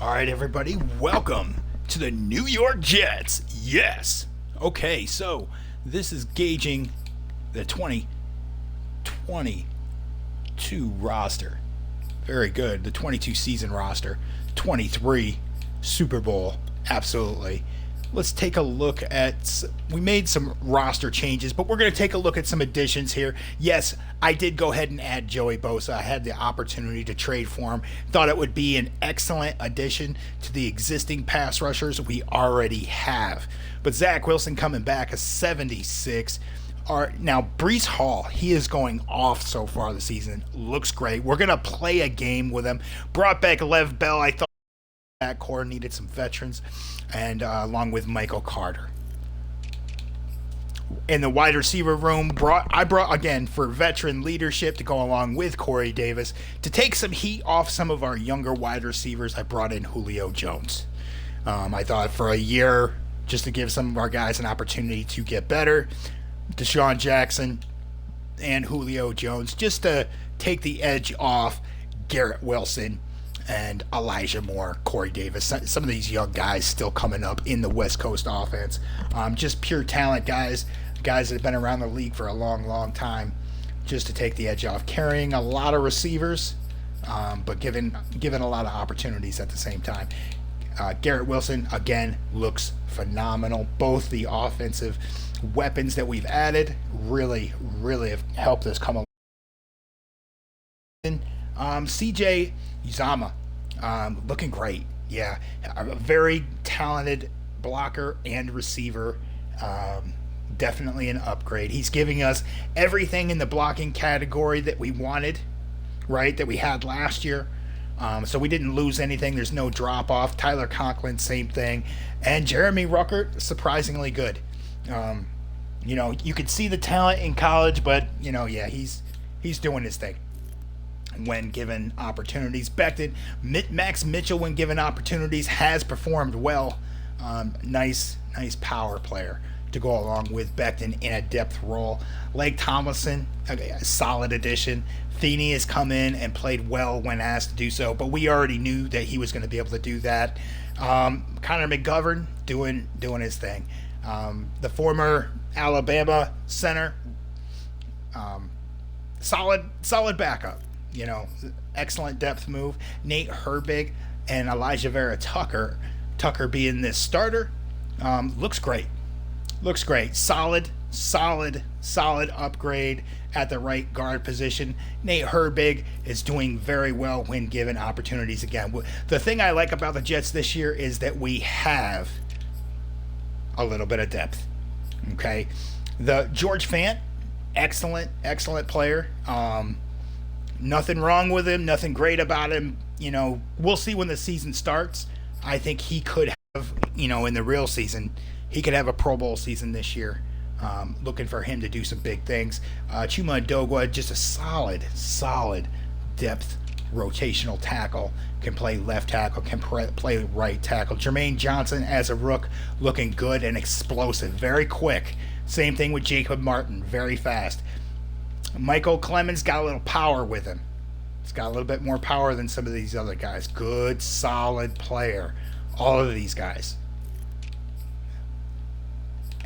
All right, everybody, welcome to the New York Jets. Yes. Okay, so this is gauging the 2022 roster. Very good. The 22 season roster. 23 Super Bowl. Absolutely. Let's take a look at. We made some roster changes, but we're going to take a look at some additions here. Yes, I did go ahead and add Joey Bosa. I had the opportunity to trade for him. Thought it would be an excellent addition to the existing pass rushers we already have. But Zach Wilson coming back, a 76. Now, Breece Hall, he is going off so far this season. Looks great. We're going to play a game with him. Brought back Lev Bell. I thought that core needed some veterans, and along with Michael Carter. In the wide receiver room, I brought again for veteran leadership to go along with Corey Davis. To take some heat off some of our younger wide receivers, I brought in Julio Jones. I thought for a year, just to give some of our guys an opportunity to get better, Deshaun Jackson and Julio Jones, just to take the edge off Garrett Wilson and Elijah Moore, Corey Davis, some of these young guys still coming up in the West Coast offense. Just pure talent guys that have been around the league for a long, long time, just to take the edge off. Carrying a lot of receivers, but given a lot of opportunities at the same time. Garrett Wilson, again, looks phenomenal. Both the offensive weapons that we've added really, really have helped us come along. CJ Uzama, looking great. Yeah, a very talented blocker and receiver. Definitely an upgrade. He's giving us everything in the blocking category that we wanted, right, that we had last year. So we didn't lose anything. There's no drop off. Tyler Conklin, same thing. And Jeremy Ruckert, surprisingly good. You could see the talent in college, but he's doing his thing when given opportunities. Becton, Max Mitchell, when given opportunities, has performed well. Nice power player to go along with Becton in a depth role. Lake Tomlinson, a solid addition. Feeney has come in and played well when asked to do so, but we already knew that he was going to be able to do that. Connor McGovern doing his thing. The former Alabama center, solid backup. Excellent depth move. Nate Herbig and Elijah Vera Tucker being this starter, looks great. Solid upgrade at the right guard position. Nate Herbig is doing very well when given opportunities again. The thing I like about the Jets this year is that we have a little bit of depth. Okay. The George Fant, excellent player. Nothing wrong with him, nothing great about him. We'll see when the season starts. I think he could have, in the real season, he could have a Pro Bowl season this year. Looking for him to do some big things. Chuma Dogwa, just a solid depth rotational tackle. Can play left tackle, can play right tackle. Jermaine Johnson as a rook, looking good and explosive, very quick. Same thing with Jacob Martin, very fast. Michael Clemens got a little power with him. He's got a little bit more power than some of these other guys. Good, solid player. All of these guys.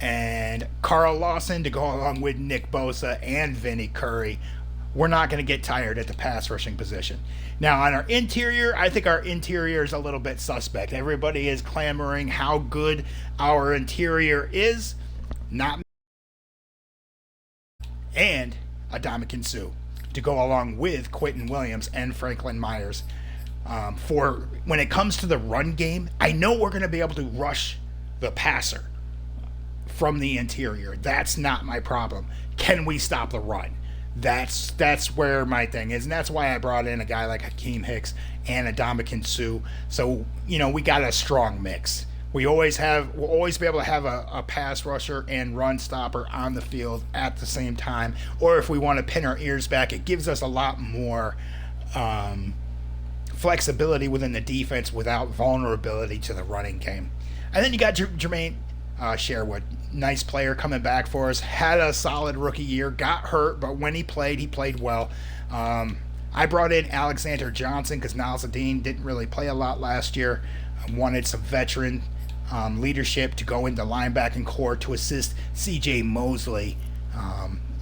And Carl Lawson to go along with Nick Bosa and Vinny Curry. We're not going to get tired at the pass rushing position. Now, on our interior, I think our interior is a little bit suspect. Everybody is clamoring how good our interior is. Not. And Adamakin Sue to go along with Quentin Williams and Franklin Myers. For when it comes to the run game, I know we're going to be able to rush the passer from the interior. That's not my problem. Can we stop the run? That's where my thing is, and that's why I brought in a guy like Hakeem Hicks and Adamakin Sue. So we got a strong mix. We'll always be able to have a pass rusher and run stopper on the field at the same time. Or if we want to pin our ears back, it gives us a lot more flexibility within the defense without vulnerability to the running game. And then you got Jermaine Sherwood, nice player coming back for us. Had a solid rookie year, got hurt, but when he played well. I brought in Alexander Johnson because Nalzadine didn't really play a lot last year. I wanted some veteran leadership to go into linebacking core to assist C.J. Mosley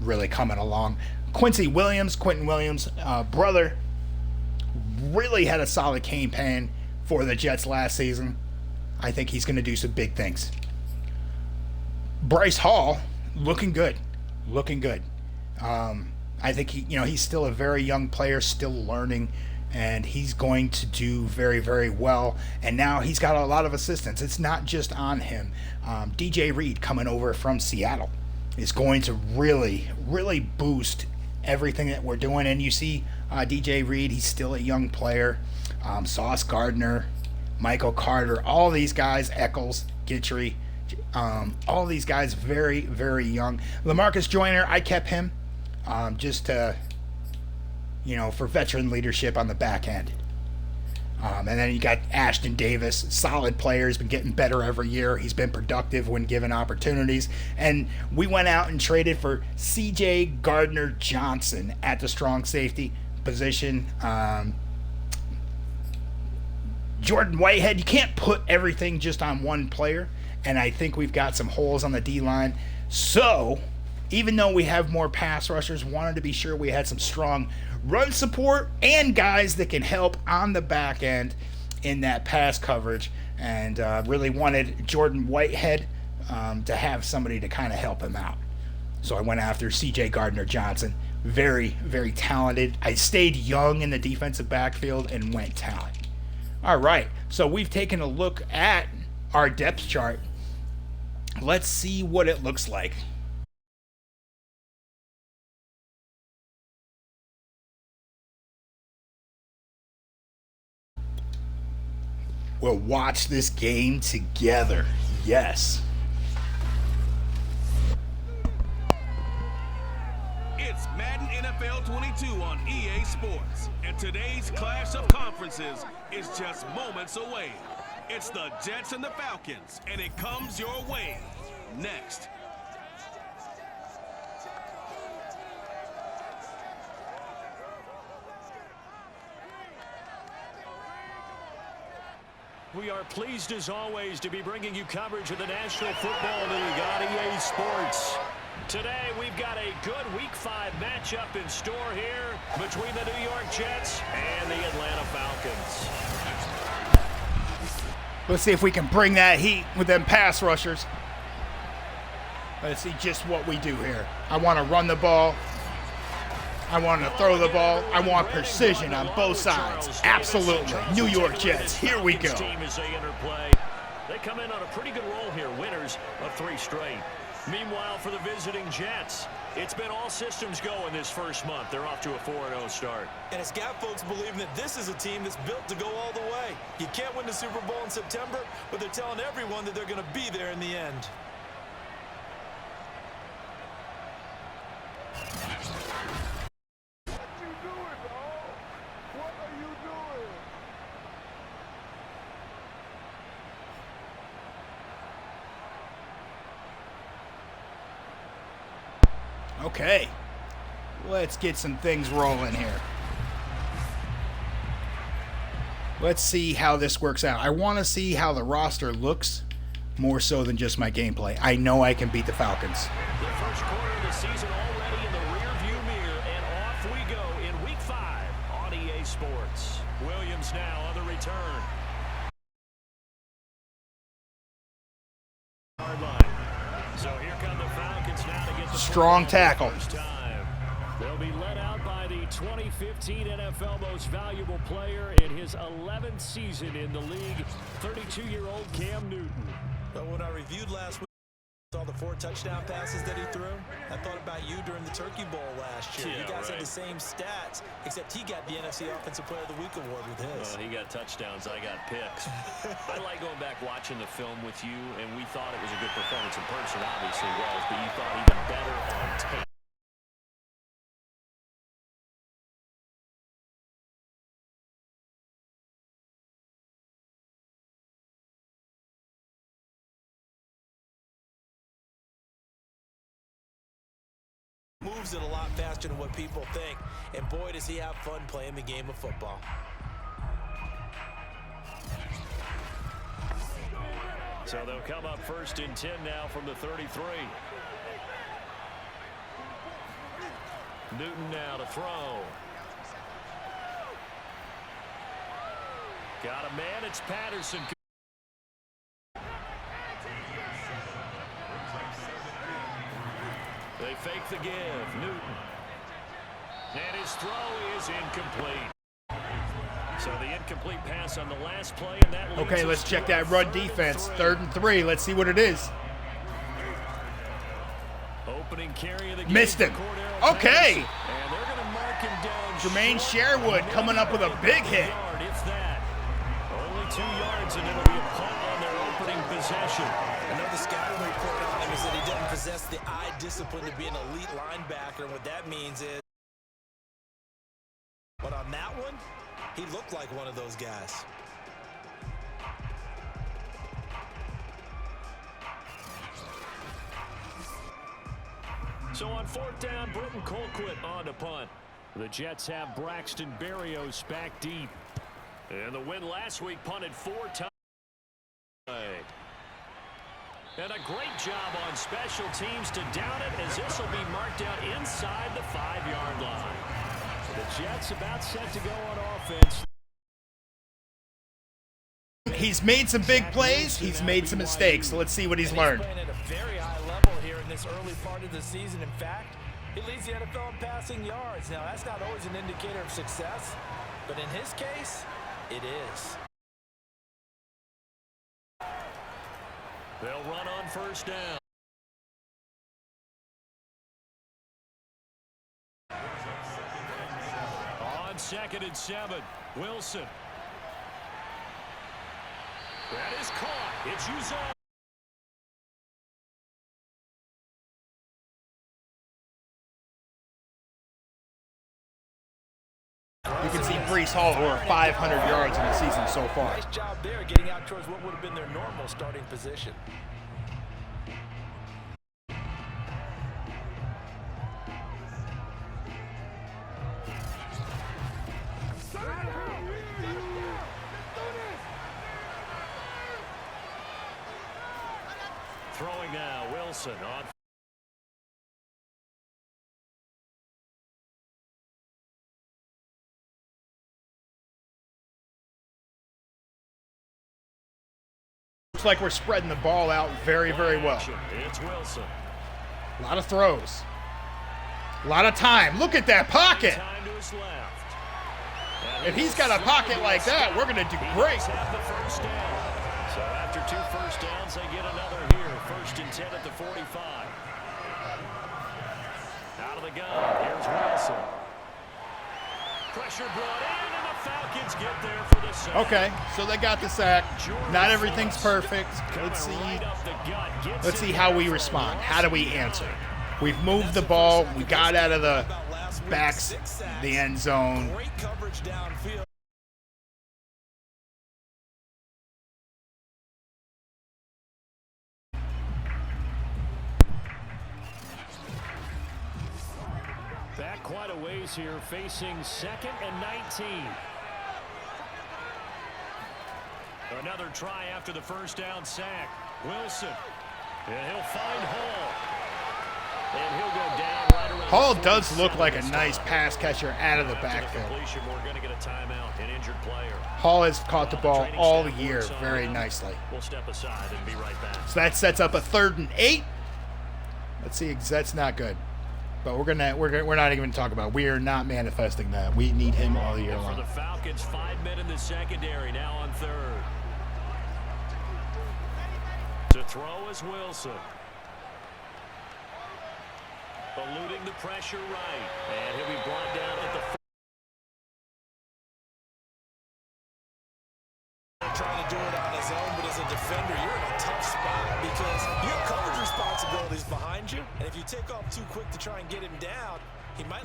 really coming along. Quinton Williams, brother, really had a solid campaign for the Jets last season. I think he's going to do some big things. Bryce Hall, looking good. I think he's still a very young player, still learning, and he's going to do very, very well. And now he's got a lot of assistance. It's not just on him. DJ Reed coming over from Seattle is going to really, really boost everything that we're doing. And you see DJ Reed, he's still a young player. Sauce Gardner, Michael Carter, all these guys, Eccles, Gitry, all these guys very, very young. LaMarcus Joyner, I kept him just to, for veteran leadership on the back end. And then you got Ashton Davis, solid player, has been getting better every year. He's been productive when given opportunities. And we went out and traded for C.J. Gardner-Johnson at the strong safety position. Jordan Whitehead, you can't put everything just on one player. And I think we've got some holes on the D-line. So, even though we have more pass rushers, wanted to be sure we had some strong run support and guys that can help on the back end in that pass coverage, and really wanted Jordan Whitehead to have somebody to kind of help him out. So I went after C.J. Gardner-Johnson. Very, very talented. I stayed young in the defensive backfield and went talent. All right, so we've taken a look at our depth chart. Let's see what it looks like. We'll watch this game together. Yes. It's Madden NFL 22 on EA Sports. And today's clash of conferences is just moments away. It's the Jets and the Falcons, and it comes your way next. We are pleased as always to be bringing you coverage of the National Football League on EA Sports. Today we've got a good Week 5 matchup in store here between the New York Jets and the Atlanta Falcons. Let's see if we can bring that heat with them pass rushers. Let's see just what we do here. I want to run the ball. I want to throw the ball. I want precision on both sides. Absolutely. New York Jets. Here we go. They come in on a pretty good roll here, winners of 3 straight. Meanwhile, for the visiting Jets, it's been all systems go in this first month. They're off to a 4-0 start. And it's got folks believing that this is a team that's built to go all the way. You can't win the Super Bowl in September, but they're telling everyone that they're going to be there in the end. Okay, let's get some things rolling here. Let's see how this works out. I want to see how the roster looks more so than just my gameplay. I know I can beat the Falcons. The first quarter of the season already in the rearview mirror, and off we go in Week 5 on EA Sports. Williams now on the return. So here come the Falcons now to get the strong tackle. They'll be led out by the 2015 NFL Most Valuable Player in his 11th season in the league, 32-year-old Cam Newton. But when I reviewed last week, all the 4 touchdown passes that he threw, I thought about you during the Turkey Bowl last year. Yeah, you guys right. had the same stats, except he got the NFC Offensive Player of the Week award with his. Well, he got touchdowns, I got picks. I like going back watching the film with you, and we thought it was a good performance in person, obviously was, but you thought even better on tape. Move moves it a lot faster than what people think. And boy, does he have fun playing the game of football. So they'll come up 1st and 10 now from the 33. Newton now to throw. Got a man, it's Patterson. They fake the give. Newton. And his throw is incomplete. So the incomplete pass on the last play, and that leads. Okay, let's check that run defense. 3rd and 3. Let's see what it is. Opening carry of the game. Missed him. And Okay. they're going to mark him down. Jermaine Sherwood coming up with a big hit. If that. Only 2 yards, and it'll be a punt on their opening possession. Another scouting report on him is that he didn't possess the eye discipline to be an elite linebacker. What that means is, but on that one, he looked like one of those guys. So on 4th down, Britton Colquitt on to punt. The Jets have Braxton Berrios back deep. And the win last week punted 4 times. And a great job on special teams to down it, as this will be marked out inside the 5-yard line. The Jets about set to go on offense. He's made some big plays. He's made some mistakes. So let's see what he's learned. He's playing at a very high level here in this early part of the season. In fact, he leads the NFL in passing yards. Now, that's not always an indicator of success, but in his case, it is. They'll run on 1st down. On 2nd and 7, Wilson. That is caught. It's Uzomah. You can see Breece Hall over 500 yards in the season so far. Nice job there, getting out towards what would have been their normal starting position. Throwing now, Wilson on. Looks like we're spreading the ball out very, very well. It's Wilson. A lot of throws. A lot of time. Look at that pocket. Time to his left. If he's got a pocket like that, we're going to do great. Have the 1st down. So after 2 first downs, they get another here. 1st and 10 at the 45. Out of the gun. Here's Wilson. Pressure brought in, and the Falcons get there for the sack. Okay, so they got the sack. Not everything's perfect. Let's see how we respond. How do we answer? We've moved the ball. We got out of the backs, the end zone. Great coverage downfield. Back quite a ways here, facing 2nd and 19. Another try after the 1st down sack. Wilson. And he'll find Hall. And he'll go down right around. Hall does look like a nice pass catcher out of the backfield. We're going to get a timeout, an injured player. Hall has caught the ball all year very nicely. We'll step aside and be right back. So that sets up a 3rd and 8. Let's see. That's not good. But we're not even going to talk about it. We are not manifesting that. We need him all year long. For the Falcons, 5 men in the secondary, now on 3rd. To throw is Wilson. Eluding the pressure right. And he'll be brought down at the 4. Trying to do it on his own, but as a defender, you're in a tough spot because you have coverage responsibilities behind you, and if you take off too quick to try and get him down, he might.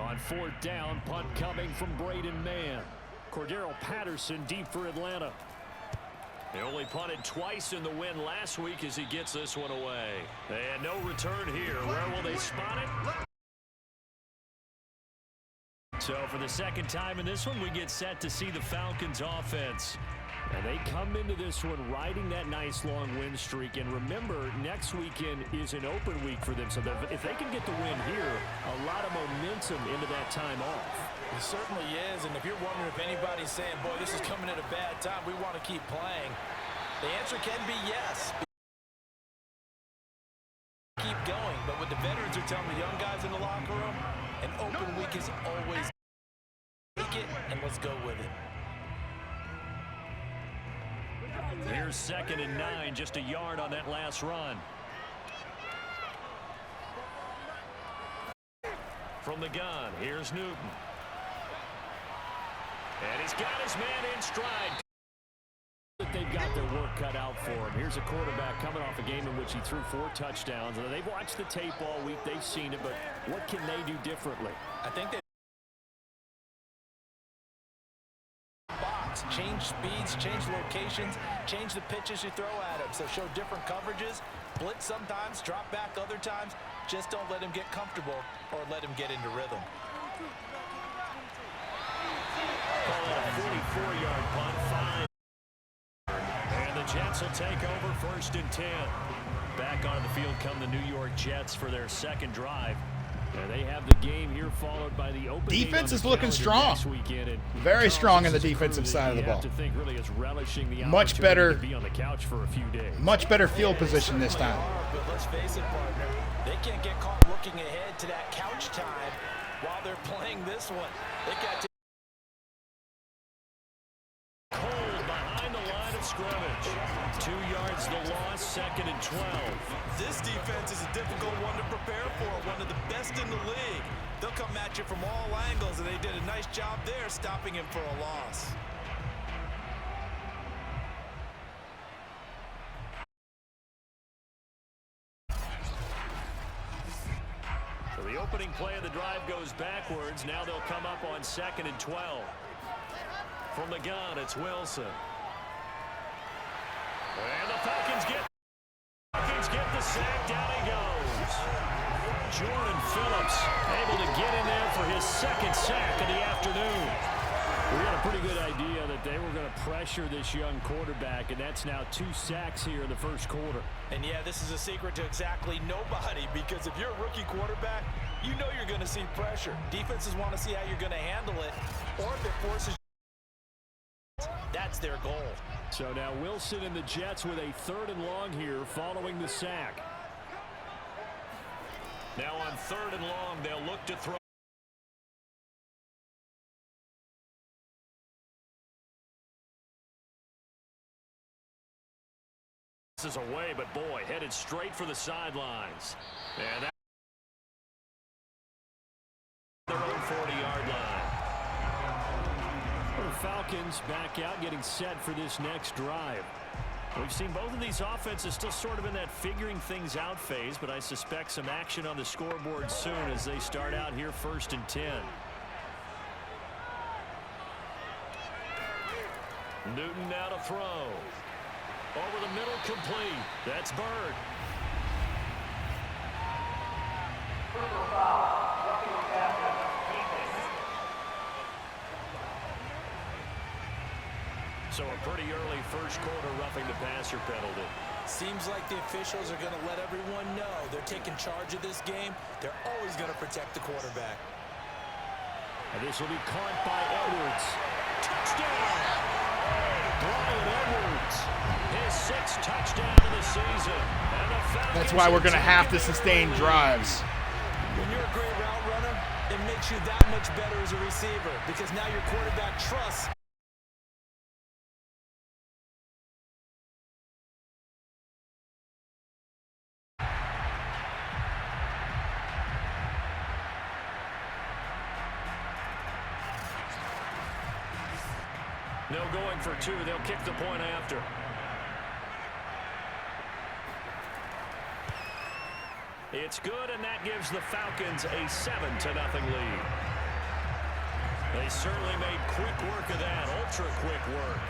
On 4th down, punt coming from Braden Mann. Cordero Patterson deep for Atlanta. They only punted twice in the win last week as he gets this one away. And no return here. Where will they spot it? So for the second time in this one, we get set to see the Falcons offense. And they come into this one riding that nice long win streak. And remember, next weekend is an open week for them. So if they can get the win here, a lot of momentum into that time off. It certainly is. And if you're wondering if anybody's saying, boy, this is coming at a bad time, we want to keep playing, the answer can be yes. Keep going. But what the veterans are telling the young guys in the locker room, an open week is always take it and let's go with it. Here's 2nd and 9, just a yard on that last run. From the gun, here's Newton. And he's got his man in stride. They've got their work cut out for him. Here's a quarterback coming off a game in which he threw 4 touchdowns. They've watched the tape all week. They've seen it, but what can they do differently? I think they change speeds, change locations, change the pitches you throw at them. So show different coverages, blitz sometimes, drop back other times. Just don't let him get comfortable or let him get into rhythm. Call it a 44-yard punt, 5. And the Jets will take over 1st and 10. Back on the field come the New York Jets for their second drive. And they have the game here followed by the open defense is looking strong. Very strong on the defensive side of the ball. Much better. Be on the couch for a few days. Much better field position this time. But let's face it, partner, they can't get caught looking ahead to that couch time while they're playing this one. They got to cold behind the line of scrimmage. 2 yards the loss, 2nd and 12. This defense is a difficult one to prepare for, one of the best in the league. They'll come at you from all angles, and they did a nice job there stopping him for a loss. So the opening play of the drive goes backwards. Now they'll come up on 2nd and 12. From the gun, it's Wilson. And the Falcons get the sack. Down he goes. Jordan Phillips able to get in there for his 2nd sack of the afternoon. We got a pretty good idea that they were going to pressure this young quarterback, and that's now 2 sacks here in the 1st quarter. And yeah, this is a secret to exactly nobody, because if you're a rookie quarterback, you know you're going to see pressure. Defenses want to see how you're going to handle it, or if it forces you. That's their goal. So now Wilson and the Jets with a 3rd and long here following the sack. Now on 3rd and long, they'll look to throw. This is away, but boy, headed straight for the sidelines. And that's their own 40-yard line. The Falcons back out, getting set for this next drive. We've seen both of these offenses still sort of in that figuring things out phase, but I suspect some action on the scoreboard soon as they start out here 1st and 10. Newton now to throw. Over the middle, complete. That's Bird. So a pretty early 1st quarter roughing the passer penalty. Seems like the officials are going to let everyone know they're taking charge of this game. They're always going to protect the quarterback. And this will be caught by Edwards. Touchdown! Brian Edwards, his 6th touchdown of the season. That's why we're going to have to sustain drives. When you're a great route runner, it makes you that much better as a receiver, because now your quarterback trusts. No going for 2. They'll kick the point after. It's good, and that gives the Falcons a 7-0 lead. They certainly made quick work of that, ultra-quick work.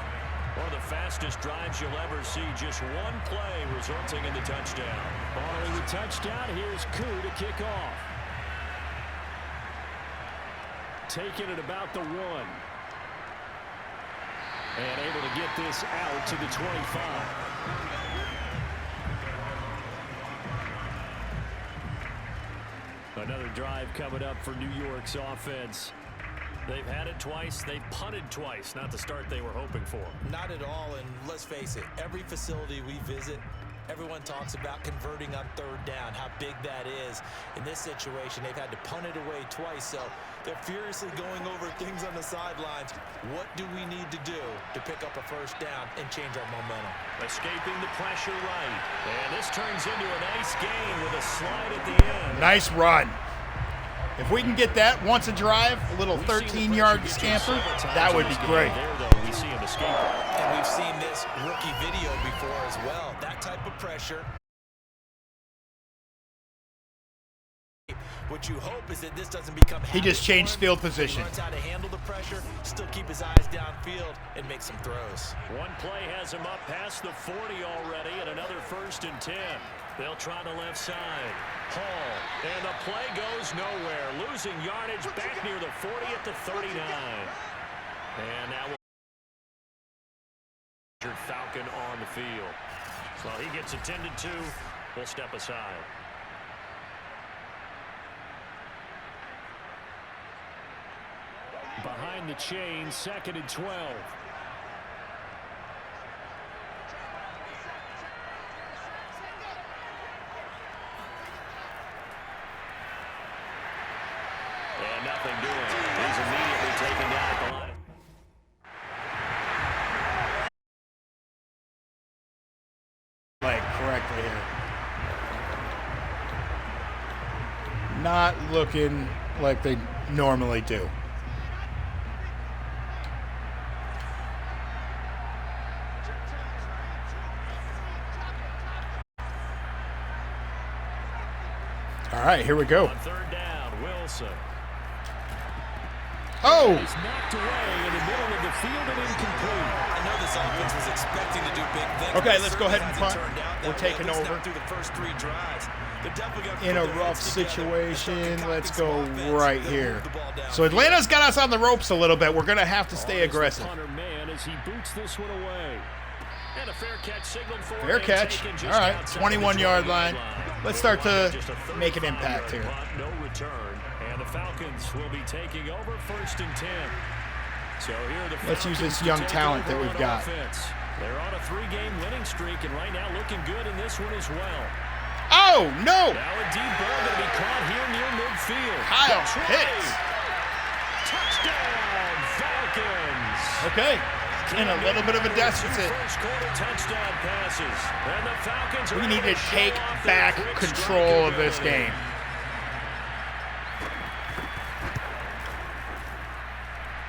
One of the fastest drives you'll ever see, just one play resulting in the touchdown. Following the touchdown, here's Koo to kick off. Taking it about the 1. And able to get this out to the 25. Another drive coming up for New York's offense. They've had it twice. They've punted twice. Not the start they were hoping for. Not at all, and let's face it, every facility we visit, everyone talks about converting on third down, how big that is. In this situation, they've had to punt it away twice, so they're furiously going over things on the sidelines. What do we need to do to pick up a first down and change our momentum? Escaping the pressure right. And this turns into a nice gain with a slide at the end. Nice run. If we can get that once a drive, a little 13-yard scamper, that would be great. There, though, we see him escape. And we've seen this rookie video before as well. That type of pressure. What you hope is that this doesn't become He just changed field position. He learns how to handle the pressure, still keep his eyes downfield, and make some throws. One play has him up past the 40 already, and another 1st and 10. They'll try the left side. Hall, and the play goes nowhere. Losing yardage back near the 40 at the 39. And now Falcon on the field. So he gets attended to. We'll step aside. Behind the chain, 2nd and 12. And nothing doing. He's immediately taken down at the line. Like correctly here. Not looking like they normally do. All right, here we go. On 3rd down, Wilson. Oh! He's knocked away in the middle of the field and incomplete. I know this offense was expecting to do big things. Okay, let's go ahead and punt. We're taking way, over. through the first 3 drives. In a rough situation, let's go right here. So Atlanta's got us on the ropes a little bit. We're going to have to stay aggressive. Man, as he boots this one away. And a fair catch signaled for Fair catch. All right, 21-yard line. Let's start to make an impact here. No return, and the Falcons will be taking over 1st and 10. So here are the Let's use this young talent that we've got. They're on a 3-game winning streak, and right now looking good in this one as well. Oh, no! Now a deep ball going to be caught here near midfield. Kyle Pitts. Touchdown, Falcons. Okay, in a little bit of a deficit. First quarter touchdown passes, and the Falcons We need to take back control of this game.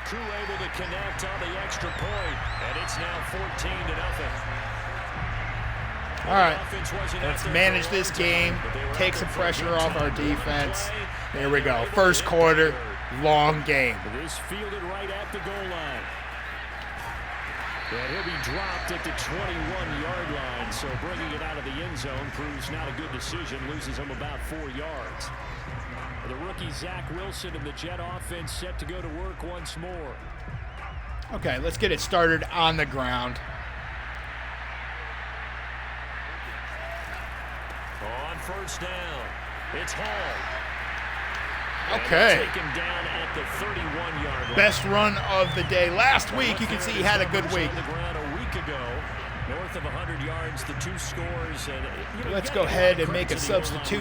Koo able to connect on the extra point, and it's now 14-0. All right, let's manage this game, take some pressure off our defense. There we go. First quarter, long game. It is fielded right at the goal line. And he'll be dropped at the 21-yard line, so bringing it out of the end zone proves not a good decision, loses him about 4 yards. The rookie Zach Wilson and the Jet offense set to go to work once more. Okay, let's get it started on the ground. On 1st down, it's Hall. Okay. Taken down at the 31-yard line. Best run of the day. Last week, you can see he had a good week. On the ground a week ago, north of 100 yards, the 2 scores. And Let's go ahead and make a substitute.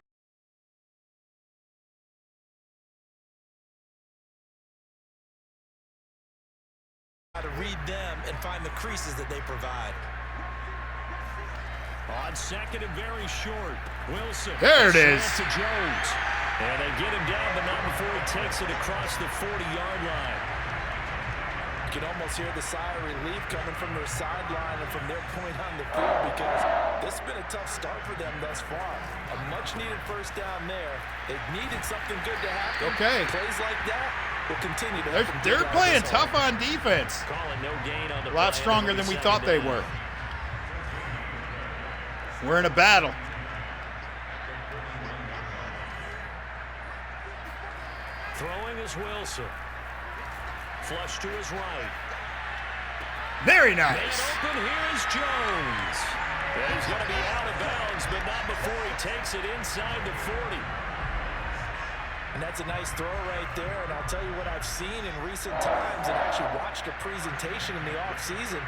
How to read them and find the creases that they provide. On 2nd and very short, Wilson. There it is. To Jones. And they get him down, but not before he takes it across the 40-yard line. You can almost hear the sigh of relief coming from their sideline and from their point on the field because this has been a tough start for them thus far. A much-needed first down there. They've needed something good to happen. Okay. Plays like that, will continue to. They're playing tough on defense. Calling no gain on the A lot play. stronger than we thought they were. We're in a battle. Throwing is Wilson. Flush to his right. Very Made nice. open, here is Jones. And he's going to be out of bounds, but not before he takes it inside the 40. And that's a nice throw right there. And I'll tell you what I've seen in recent times and actually watched a presentation in the offseason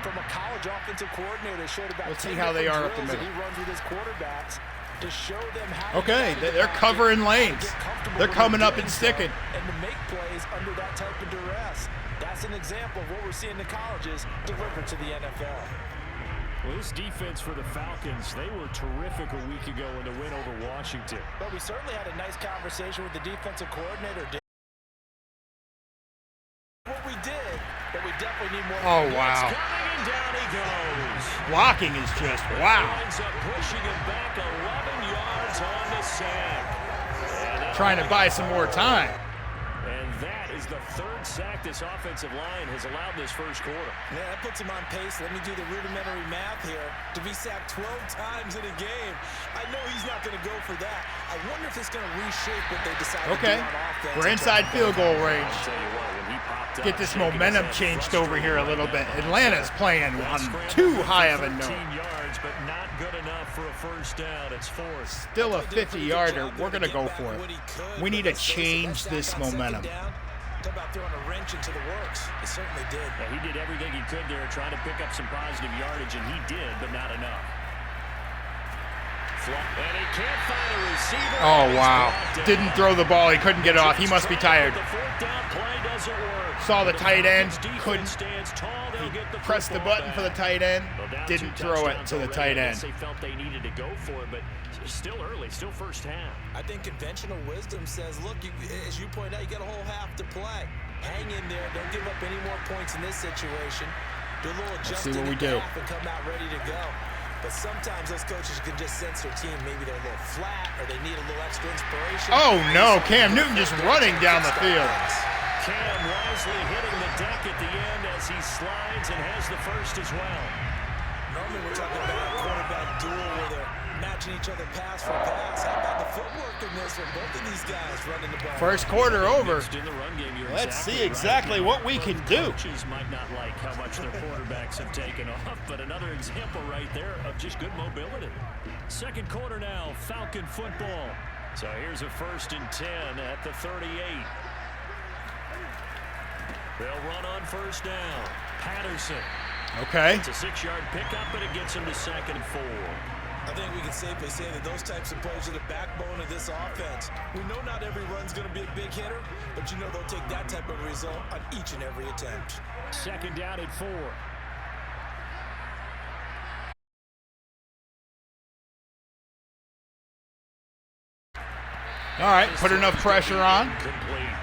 from a college offensive coordinator that showed about Let's 10 see how they are up the drills that middle. he runs with his quarterbacks to show them how Okay, to they're covering lanes. They're coming up and sticking. and to make plays under that type of duress. That's an example of what we're seeing in colleges delivered to the NFL. Well, this defense for the Falcons, they were terrific a week ago in the win over Washington. But we certainly had a nice conversation with the defensive coordinator. What we did, but we definitely need more. Oh, wow. Coming and down he goes. Blocking is just, wow. Ends up pushing him back 11 yards on the sack. Trying to buy some more time. And that is the third sack this offensive line has allowed this first quarter. Yeah, that puts him on pace. Let me do the rudimentary math here. To be sacked 12 times in a game, I know he's not going to go for that. I wonder if it's going to reshape what they decide to do on offense. We're inside field goal range. I'll tell you what, when he popped up, Get this shaking his momentum head, changed over here a little bit. frustrated. Atlanta's playing That on scramble too good high for of a 13 note. yards, but not good enough for a first down. It's fourth. Still a 50-yarder. We're going to go for it. We need to change this momentum. Talk about throwing a wrench into the works. He certainly did. Yeah, he did everything he could there, trying to pick up some positive yardage, and he did, but not enough. And he can't find a receiver. Oh, wow. Didn't throw the ball. He couldn't get off. He must be tired. The fourth down play doesn't work. Saw the tight end. Couldn't. Stands tall. They'll get the Pressed the football button for the back. tight end. Well, down Didn't 2 throw it touchdowns to the already. tight I end. guess they felt they needed to go for it, but it's still early, still first half. I think conventional wisdom says, look, as you point out, you got a whole half to play. Hang in there. Don't give up any more points in this situation. Do a little adjusting what we at the do. half and come out ready to go. But sometimes those coaches can just sense their team. Maybe they're a little flat or they need a little extra inspiration. Oh, no. Cam Newton just running down the field. Cam wisely hitting the deck at the end as he slides and has the first as well. Normally we're talking about a quarterback duel where they're matching each other pass for pass. How about the footwork in this one? Both of these guys running the ball. First quarter over. In the run game, you're Let's see right. exactly what we can do. Coaches might not like how much their quarterbacks have taken off, but another example right there of just good mobility. Second quarter now, Falcon football. So here's a 1st and 10 at the 38. They'll run on first down. Patterson. Okay. It's a 6-yard pickup, but it gets him to 2nd and 4. I think we can safely say that those types of plays are the backbone of this offense. We know not every run's going to be a big hitter, but you know they'll take that type of result on each and every attempt. 2nd down at 4. All right. Put enough pressure on. Complete.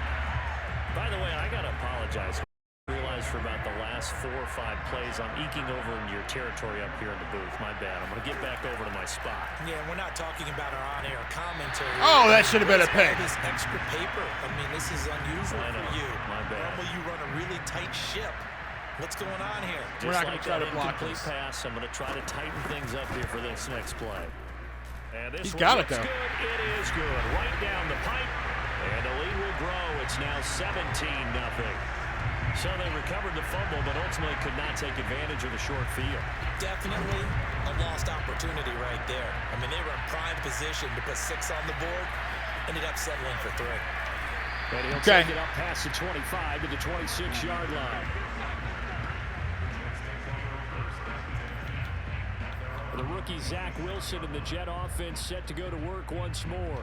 By the way, I got to apologize. I realized for about the last 4 or 5 plays, I'm eking over into your territory up here in the booth. My bad. I'm going to get back over to my spot. Yeah, we're not talking about our on-air commentary. Oh, that should have been a pick. This extra paper. I mean, this is unusual I know. for you. My bad. Normally you run a really tight ship. What's going on here? We're Just not gonna like try that to block incomplete this. pass, I'm going to try to tighten things up here for this next play. And this He's one got it, looks though. Good. It is good. Right down the pipe. And the lead will grow. It's now 17-0. So they recovered the fumble, but ultimately could not take advantage of the short field. Definitely a lost opportunity right there. I mean, they were in prime position to put 6 on the board. Ended up settling for 3. And he'll Okay. take it up past the 25 to the 26-yard line. The rookie Zach Wilson and the Jet offense set to go to work once more.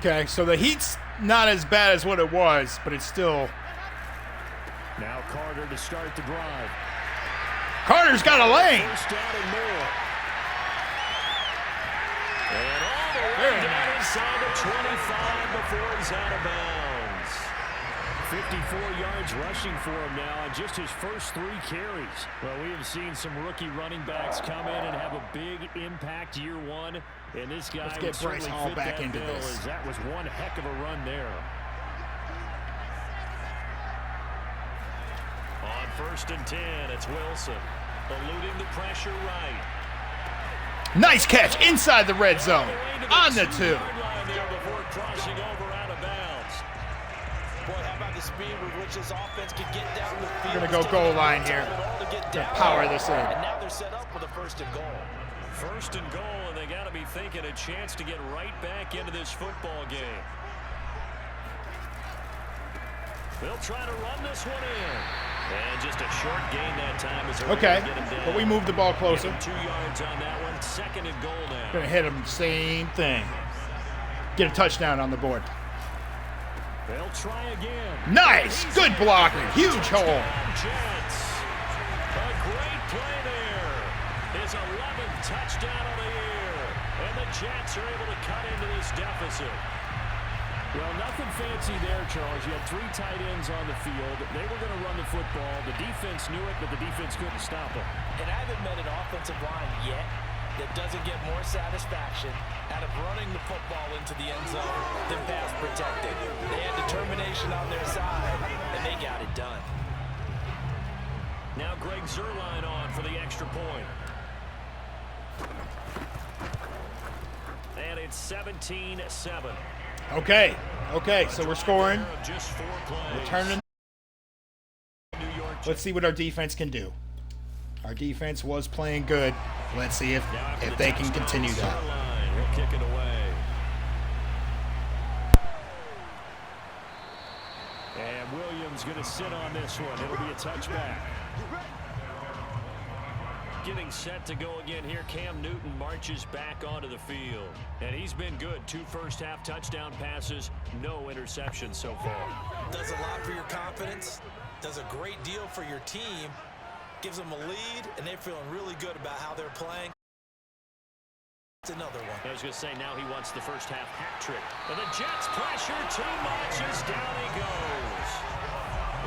Okay, so the heat's not as bad as what it was, but it's still... Now Carter to start the drive. Carter's got a lane. First down and more. And all the way Very down nice. inside the 25 before he's out of bounds. 54 yards rushing for him now on just his first 3 carries. Well, we have seen some rookie running backs come in and have a big impact year one. And this guy Let's get Bryce Hall back into this. That was one heck of a run there. On 1st and 10, it's Wilson. Eluding the pressure right. Nice catch inside the red zone. On the 2. Before crossing over out of bounds. Boy, how about the speed with which this offense can get down the field? We're going to go goal line here. To power this in. And now they're set up with a 1st and goal. 1st and goal, and they got to be thinking a chance to get right back into this football game. They'll try to run this one in. And just a short gain that time. As okay, but we moved the ball closer. 2 yards on that one. 2nd and goal now. Gonna hit him, same thing. Get a touchdown on the board. They'll try again. Nice, good blocking, huge hole. Jets. A great play there. His 11th touchdown of the year. And the Jets are able to cut into this deficit. Well, nothing fancy there, Charles. You had 3 tight ends on the field. They were going to run the football. The defense knew it, but the defense couldn't stop them. And I haven't met an offensive line yet that doesn't get more satisfaction out of running the football into the end zone than pass protecting. They had determination on their side, and they got it done. Now Greg Zuerlein on for the extra point. And it's 17-7. Okay, so we're scoring. We're turning. Let's see what our defense can do. Our defense was playing good. Let's see if they can continue that. He'll kick it away. And Williams going to sit on this one. It'll be a touchback. Getting set to go again here. Cam Newton marches back onto the field. And he's been good. 2 first-half touchdown passes, no interceptions so far. Does a lot for your confidence. Does a great deal for your team. Gives them a lead, and they're feeling really good about how they're playing. It's another one. I was going to say, now he wants the first-half hat trick. And the Jets pressure too much as down he goes.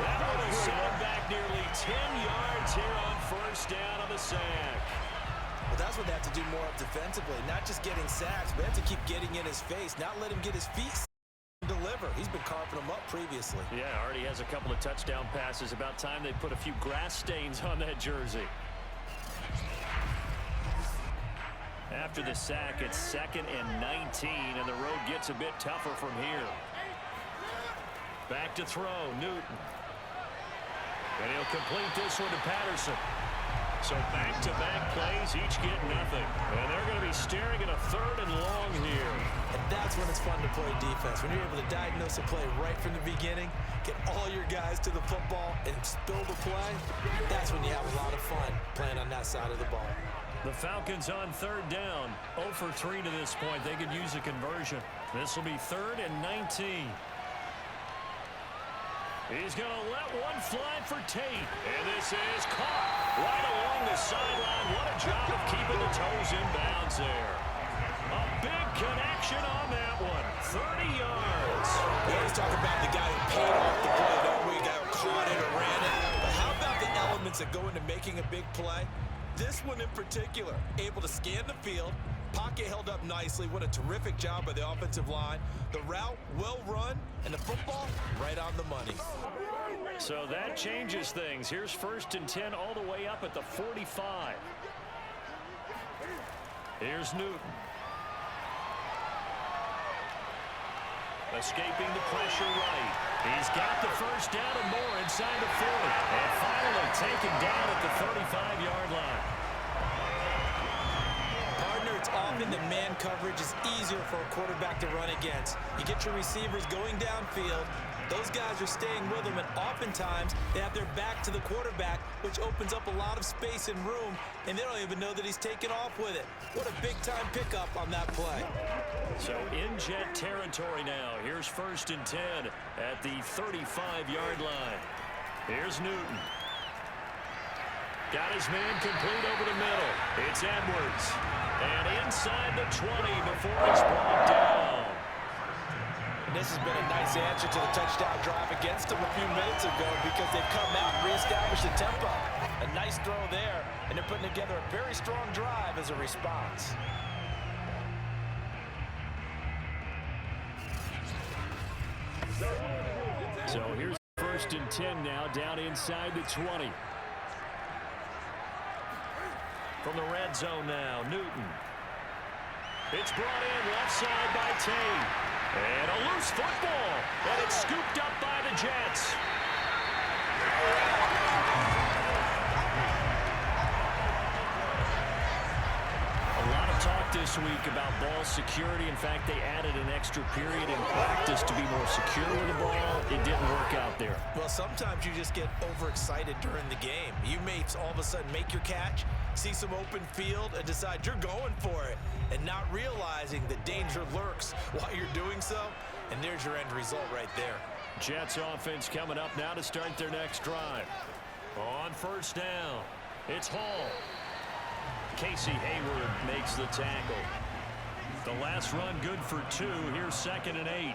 That would have set him back nearly 10 yards here on 1st down on the sack. Well, that's what they have to do more of defensively. Not just getting sacks, but they have to keep getting in his face, not let him get his feet deliver. He's been carving them up previously. Yeah, already has a couple of touchdown passes. About time they put a few grass stains on that jersey. After the sack, it's 2nd and 19, and the road gets a bit tougher from here. Back to throw, Newton. And he'll complete this one to Patterson. So back-to-back plays, each get nothing. And they're going to be staring at a 3rd and long here. And that's when it's fun to play defense. When you're able to diagnose a play right from the beginning, get all your guys to the football, and spill the play, that's when you have a lot of fun playing on that side of the ball. The Falcons on 3rd down. 0 for 3 to this point. They could use a conversion. This will be 3rd and 19. He's going to let one fly for Tate. And this is caught right along the sideline. What a job of keeping the toes in bounds there. A big connection on that one. 30 yards. We always talk about the guy who paid off the play, don't we? The guy who caught it or ran it. But how about the elements that go into making a big play? This one in particular, able to scan the field, pocket held up nicely. What a terrific job by the offensive line. The route, well run, and the football, right on the money. So that changes things. Here's 1st and 10 all the way up at the 45. Here's Newton. Escaping the pressure right. He's got the 1st down and more inside the 40. And finally taken down at the 35-yard line. Partner, it's often the man coverage is easier for a quarterback to run against. You get your receivers going downfield. Those guys are staying with them, and oftentimes they have their back to the quarterback, which opens up a lot of space and room, and they don't even know that he's taken off with it. What a big-time pickup on that play. So in Jet territory now. Here's 1st and 10 at the 35-yard line. Here's Newton. Got his man complete over the middle. It's Edwards. And inside the 20 before he's brought down. this has been a nice answer to the touchdown drive against them a few minutes ago because they've come out and reestablished the tempo. A nice throw there, and they're putting together a very strong drive as a response. So here's 1st and 10 now, down inside the 20. From the red zone now, Newton. It's brought in left side by Tate. And a loose football. And it's scooped up by the Jets. A lot of talk this week about ball security. In fact, they added an extra period in practice to be more secure with the ball. It didn't work out there. Well, sometimes you just get overexcited during the game. You may all of a sudden make your catch, see some open field, and decide you're going for it, and not realizing the danger lurks while you're doing so. And there's your end result right there. Jets offense coming up now to start their next drive. On 1st down, it's Hall. Casey Hayward makes the tackle. The last run good for 2. Here's 2nd and 8.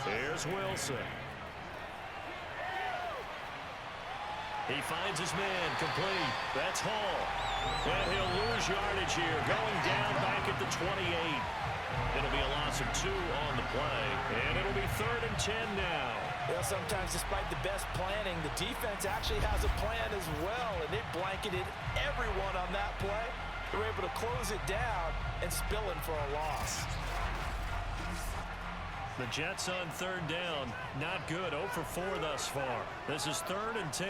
There's Wilson. He finds his man complete. That's Hall. And he'll lose yardage here. Going down back at the 28. It'll be a loss of 2 on the play. And it'll be 3rd and 10 now. Well, sometimes despite the best planning, the defense actually has a plan as well. And they blanketed everyone on that play. They were able to close it down and spill in for a loss. The Jets on 3rd down. Not good. 0 for 4 thus far. This is 3rd and 10.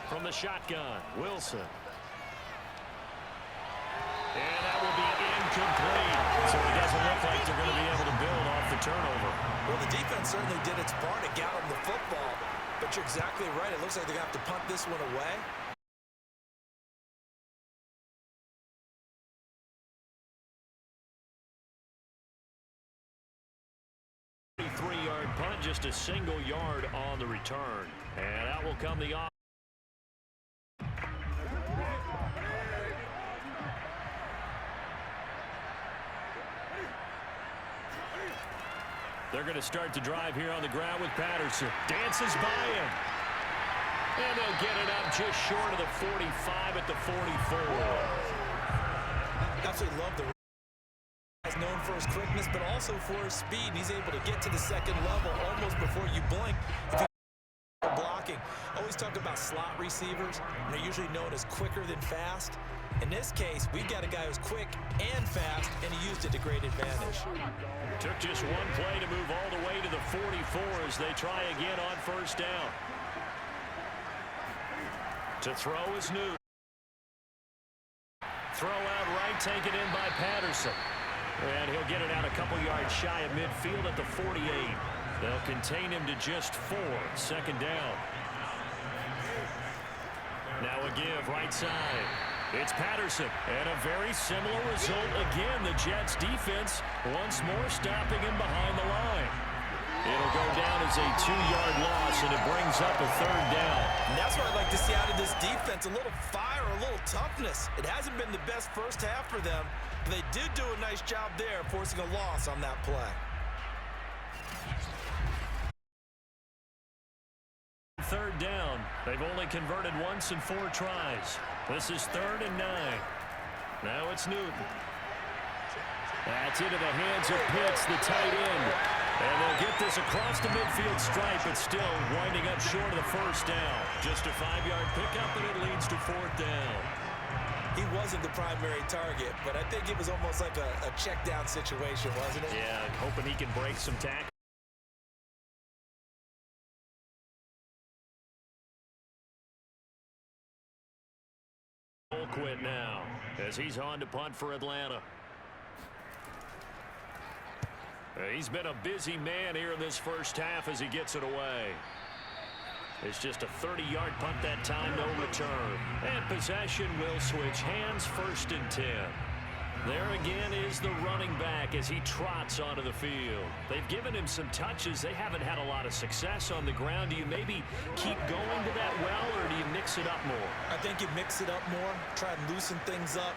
From the shotgun, Wilson. And that will be incomplete. So it doesn't look like they're going to be able to build off the turnover. Well, the defense certainly did its part to get them the football. But you're exactly right. It looks like they're going to have to punt this one away. Three-yard punt, just a single yard on the return. And out will come the off. They're going to start the drive here on the ground with Patterson. Dances by him. And they'll get it up just short of the 45 at the 44. Absolutely love the guy's known for his quickness, but also for his speed. He's able to get to the 2nd level almost before you blink. If you blocking, always talk about slot receivers, and they're usually known as quicker than fast. In this case, we've got a guy who's quick and fast, and he used it to great advantage. Took just one play to move all the way to the 44 as they try again on 1st down. To throw is Newton. Throw out right, taken in by Patterson. And he'll get it out a couple yards shy of midfield at the 48. They'll contain him to just 4. 2nd down. Now a give right side. It's Patterson. And a very similar result again. The Jets defense once more stopping him behind the line. It'll go down as a 2-yard loss, and it brings up a 3rd down. And that's what I'd like to see out of this defense. A little fire, a little toughness. It hasn't been the best first half for them, but they did do a nice job there, forcing a loss on that play. 3rd down. They've only converted once in 4 tries. This is 3rd and 9. Now it's Newton. That's into the hands of Pitts, the tight end. And they'll get this across the midfield stripe, but still winding up short of the 1st down. Just a 5-yard pickup, and it leads to 4th down. He wasn't the primary target, but I think it was almost like a check down situation, wasn't it? Yeah, hoping he can break some tackles. Quit now as he's on to punt for Atlanta. He's been a busy man here in this first half as he gets it away. It's just a 30-yard punt that time, no return. And possession will switch hands, 1st and 10. There again is the running back as he trots onto the field. They've given him some touches. They haven't had a lot of success on the ground. Do you maybe keep going to that well, or do you mix it up more? I think you mix it up more, try and loosen things up.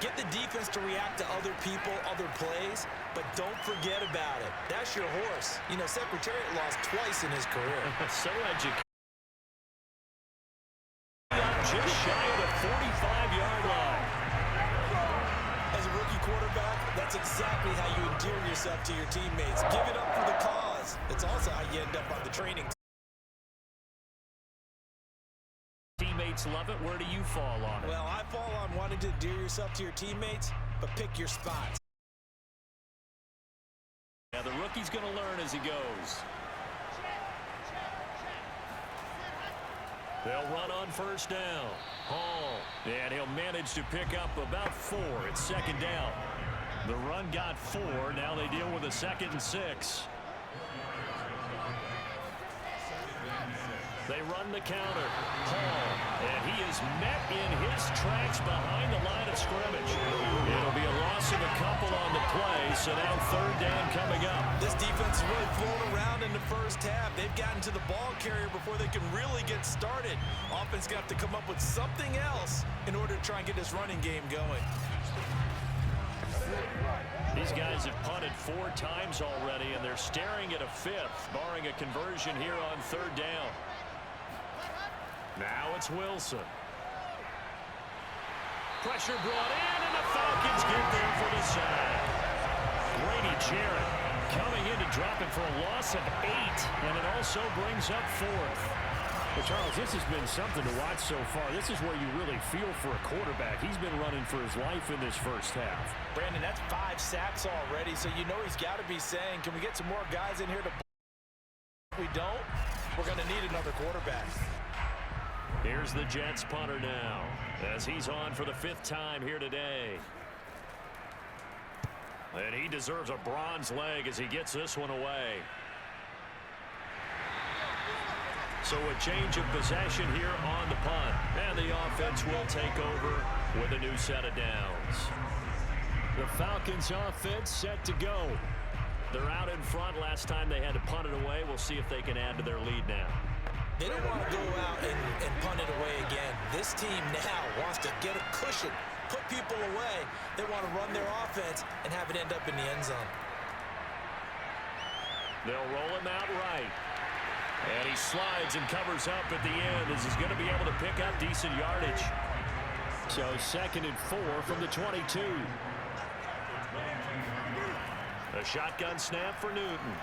Get the defense to react to other people, other plays, but don't forget about it. That's your horse. You know, Secretariat lost twice in his career. So educated. Just shy of the 45-yard line. As a rookie quarterback, that's exactly how you endear yourself to your teammates. Give it up for the cause. It's also how you end up on the training team. Teammates love it. Where do you fall on it? Well, I fall on wanting to endear yourself to your teammates, but pick your spots. Yeah, the rookie's going to learn as he goes. They'll run on first down. Hall, and he'll manage to pick up about 4. It's second down. The run got 4. Now they deal with a 2nd and 6. They run the counter. Hall, and he is met in his tracks behind the line of scrimmage. It'll be a loss of a couple on the play, so now third down coming up. This defense is really flown around in the first half. They've gotten to the ball carrier before they can really get started. Offense going to have to come up with something else in order to try and get this running game going. These guys have punted 4 times already, and they're staring at a 5th, barring a conversion here on third down. Now it's Wilson. Pressure brought in, and the Falcons get there for the sack. Grady Jarrett coming in to drop it for a loss of 8, and it also brings up 4th. Well, Charles, this has been something to watch so far. This is where you really feel for a quarterback. He's been running for his life in this first half. Brandon, that's 5 sacks already, so you know he's got to be saying, can we get some more guys in here to... If we don't, we're going to need another quarterback. Here's the Jets punter now, as he's on for the 5th time here today. And he deserves a bronze leg as he gets this one away. So a change of possession here on the punt. And the offense will take over with a new set of downs. The Falcons offense set to go. They're out in front. Last time they had to punt it away. We'll see if they can add to their lead now. They don't want to go out and punt it away again. This team now wants to get a cushion, put people away. They want to run their offense and have it end up in the end zone. They'll roll him out right. And he slides and covers up at the end as he's going to be able to pick up decent yardage. So 2nd and 4 from the 22. A shotgun snap for Newton.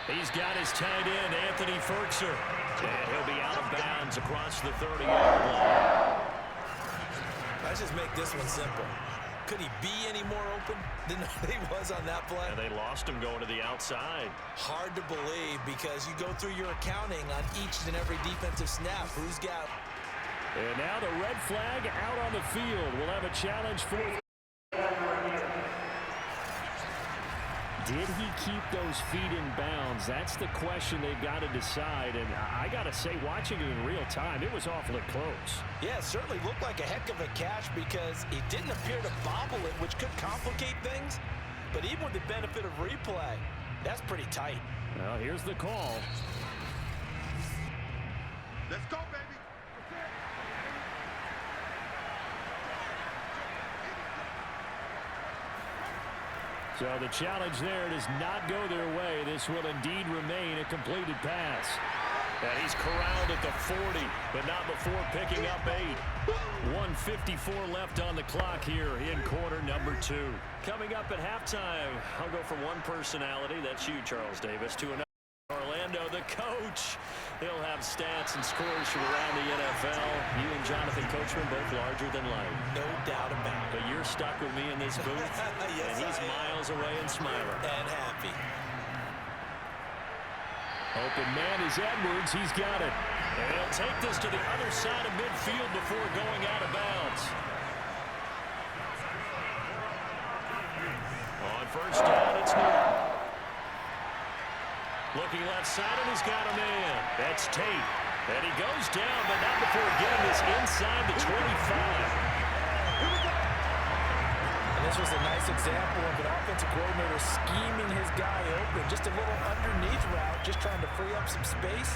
He's got his tight end, Anthony Ferkser. And he'll be out of bounds across the 30-yard line. Let's just make this one simple. Could he be any more open than he was on that play? And they lost him going to the outside. Hard to believe because you go through your accounting on each and every defensive snap. Who's got... And now the red flag out on the field. We'll have a challenge for... Did he keep those feet in bounds? That's the question they've got to decide. And I got to say, watching it in real time, it was awfully close. Yeah, it certainly looked like a heck of a catch because he didn't appear to bobble it, which could complicate things. But even with the benefit of replay, that's pretty tight. Well, here's the call. Let's go, baby. So the challenge there does not go their way. This will indeed remain a completed pass. And he's corralled at the 40, but not before picking up 8. 1:54 left on the clock here in quarter number 2. Coming up at halftime, I'll go from one personality, that's you, Charles Davis, to another. Orlando, the coach. He'll have stats and scores from around the NFL. You and Jonathan Coachman both larger than life. No doubt about it. But you're stuck with me in this booth, Yes, and he's miles away and smiling. And happy. Open man is Edwards. He's got it. And he'll take this to the other side of midfield before going out of bounds. On first down, it's Newton. Looking left side, and he's got a man. That's Tate. And he goes down, but not before getting this inside the 25. And this was a nice example of an offensive coordinator scheming his guy open. Just a little underneath route, just trying to free up some space,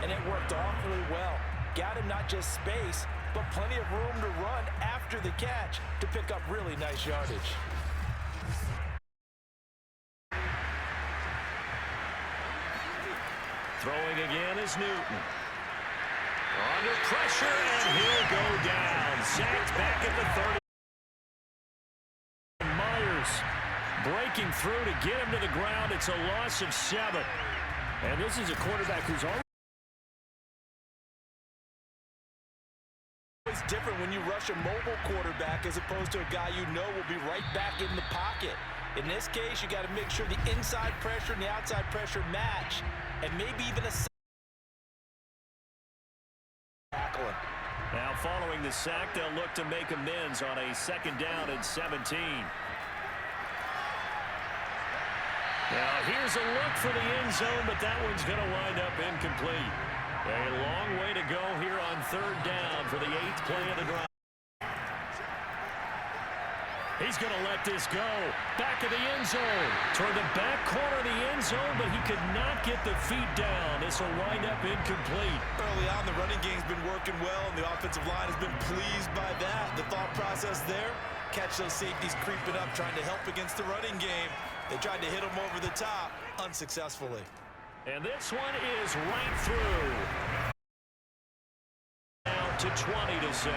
and it worked awfully well. got him not just space, but plenty of room to run after the catch to pick up really nice yardage. Throwing again is Newton. Under pressure, and he'll go down. Sacked back at the 30. Myers breaking through to get him to the ground. It's a loss of 7. And this is a quarterback who's already... It's different when you rush a mobile quarterback as opposed to a guy you know will be right back in the pocket. In this case, you got to make sure the inside pressure and the outside pressure match, and maybe even a tackling. Now following the sack, they'll look to make amends on a 2nd down and 17. Now here's a look for the end zone, but that one's going to wind up incomplete. A long way to go here on 3rd down for the 8th play of the drive. He's going to let this go. Back of the end zone. Toward the back corner of the end zone, but he could not get the feet down. This will wind up incomplete. Early on, the running game's been working well, and the offensive line has been pleased by that. The thought process there, catch those safeties creeping up, trying to help against the running game. They tried to hit him over the top, unsuccessfully. And this one is right through. Now to 20-7.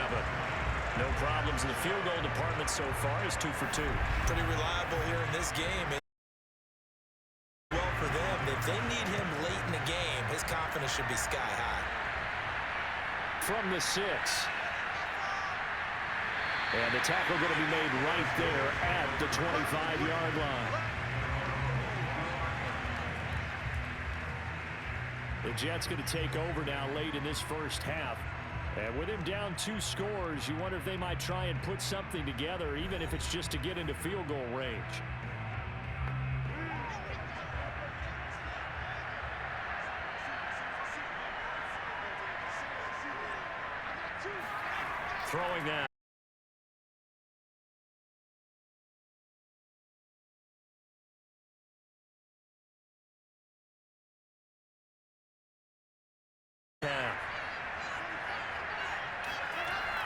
No problems in the field goal department so far. He's 2 for 2. Pretty reliable here in this game. And well for them, if they need him late in the game, his confidence should be sky high. From the 6. And the tackle going to be made right there at the 25-yard line. The Jets going to take over now late in this first half. And with him down 2 scores, you wonder if they might try and put something together, even if it's just to get into field goal range. Throwing that.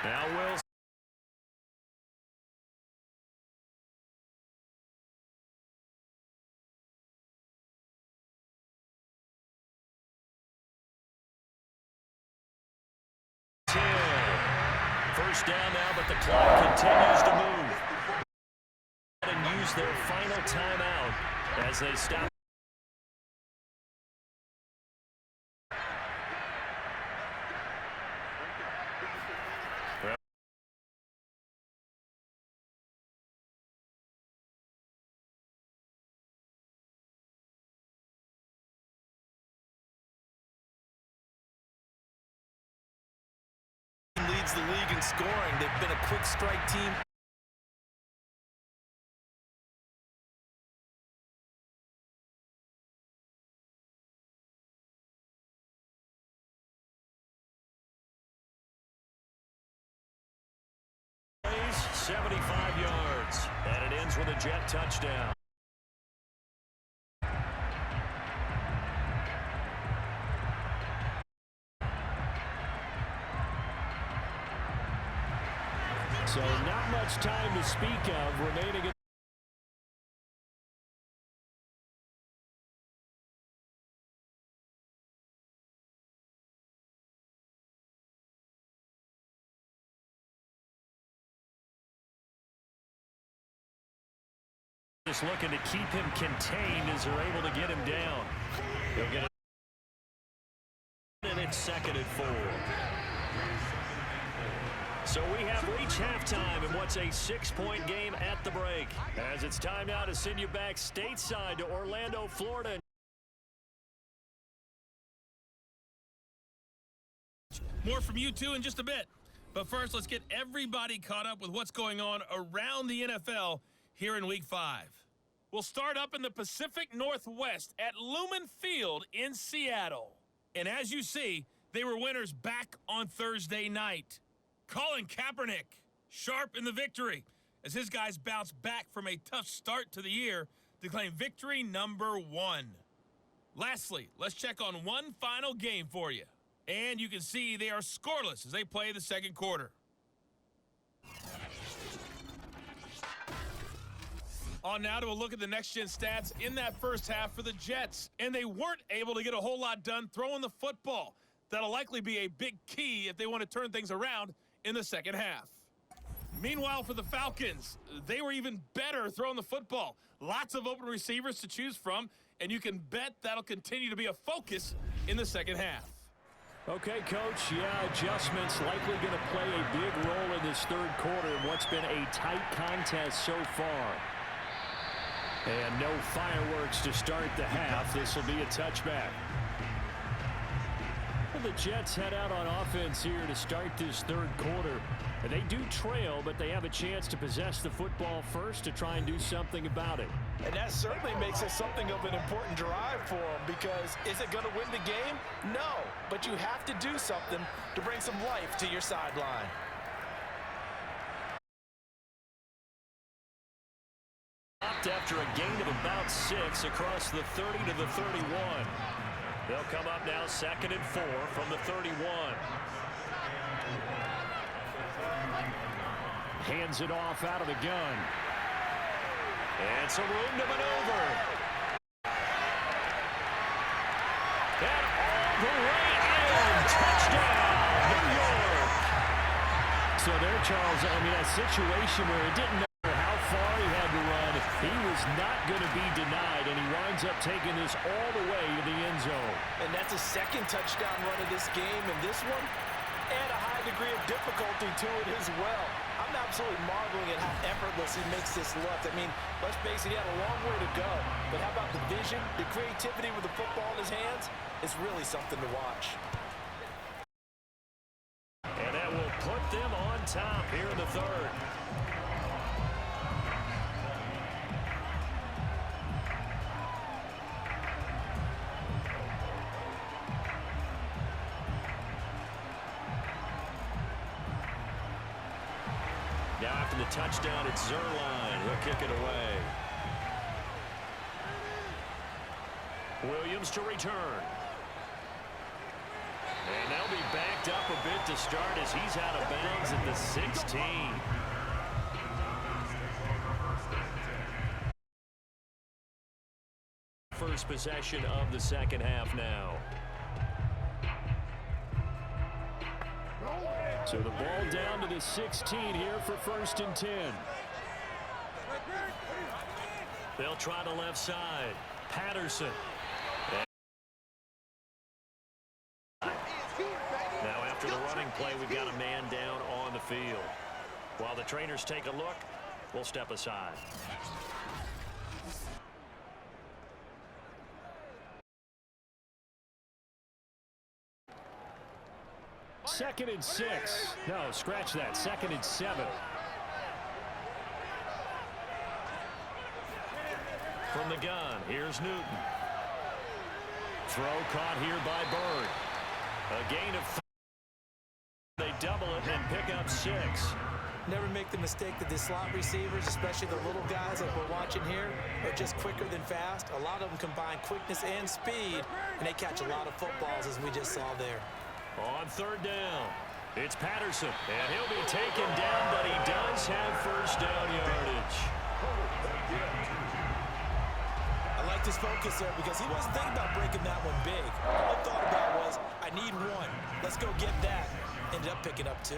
Now Wilson. First down now, but the clock continues to move. And use their final timeout as they stop. Leads the league in scoring. They've been a quick strike team. Plays 75 yards, and it ends with a Jet touchdown. So not much time to speak of remaining. Just looking to keep him contained as they're able to get him down. They'll get it. And it's 2nd and 4. So we have reached halftime in what's a 6-point game at the break. As it's time now to send you back stateside to Orlando, Florida. More from you two in just a bit. But first, let's get everybody caught up with what's going on around the NFL here in Week 5. We'll start up in the Pacific Northwest at Lumen Field in Seattle. And as you see, they were winners back on Thursday night. Colin Kaepernick, sharp in the victory, as his guys bounce back from a tough start to the year to claim victory number 1. Lastly, let's check on one final game for you. And you can see they are scoreless as they play the second quarter. On now to a look at the next-gen stats in that first half for the Jets. And they weren't able to get a whole lot done throwing the football. That'll likely be a big key if they want to turn things around in the second half. Meanwhile, for the Falcons, they were even better throwing the football. Lots of open receivers to choose from, and you can bet that'll continue to be a focus in the second half. Okay, Coach, yeah, adjustments likely going to play a big role in this third quarter in what's been a tight contest so far. And no fireworks to start the half. This will be a touchback. Well, the Jets head out on offense here to start this third quarter. And they do trail, but they have a chance to possess the football first to try and do something about it. And that certainly makes it something of an important drive for them, because is it going to win the game? No, but you have to do something to bring some life to your sideline. After a gain of about 6 across the 30 to the 31. They'll come up now 2nd and 4 from the 31. Hands it off out of the gun. And some room to maneuver. And all the way in. Touchdown, New York. So there, Charles, I mean, a situation where it didn't matter how far he had to run. He was not going to be denied, and he winds up taking this all the way to the end zone. And that's a second touchdown run of this game, and this one, add a high degree of difficulty to it as well. I'm absolutely marveling at how effortless he makes this look. I mean, let's face it, he had a long way to go. But how about the vision, the creativity with the football in his hands? It's really something to watch. And that will put them on top here in the third. Now after the touchdown, it's Zerline. He'll kick it away. Williams to return. And they'll be backed up a bit to start as he's out of bounds at the 16. First possession of the second half now. So the ball down to the 16 here for 1st and 10. They'll try the left side. Patterson. Now after the running play, we've got a man down on the field. While the trainers take a look, we'll step aside. Second and 6. No, scratch that. 2nd and 7. From the gun, here's Newton. Throw caught here by Bird. A gain of 5. They double it and pick up 6. Never make the mistake that the slot receivers, especially the little guys like we're watching here, are just quicker than fast. A lot of them combine quickness and speed, and they catch a lot of footballs, as we just saw there. On 3rd down, it's Patterson, and he'll be taken down, but he does have 1st down yardage. I like this focus there because he wasn't thinking about breaking that one big. All he thought about was, I need one. Let's go get that. Ended up picking up 2.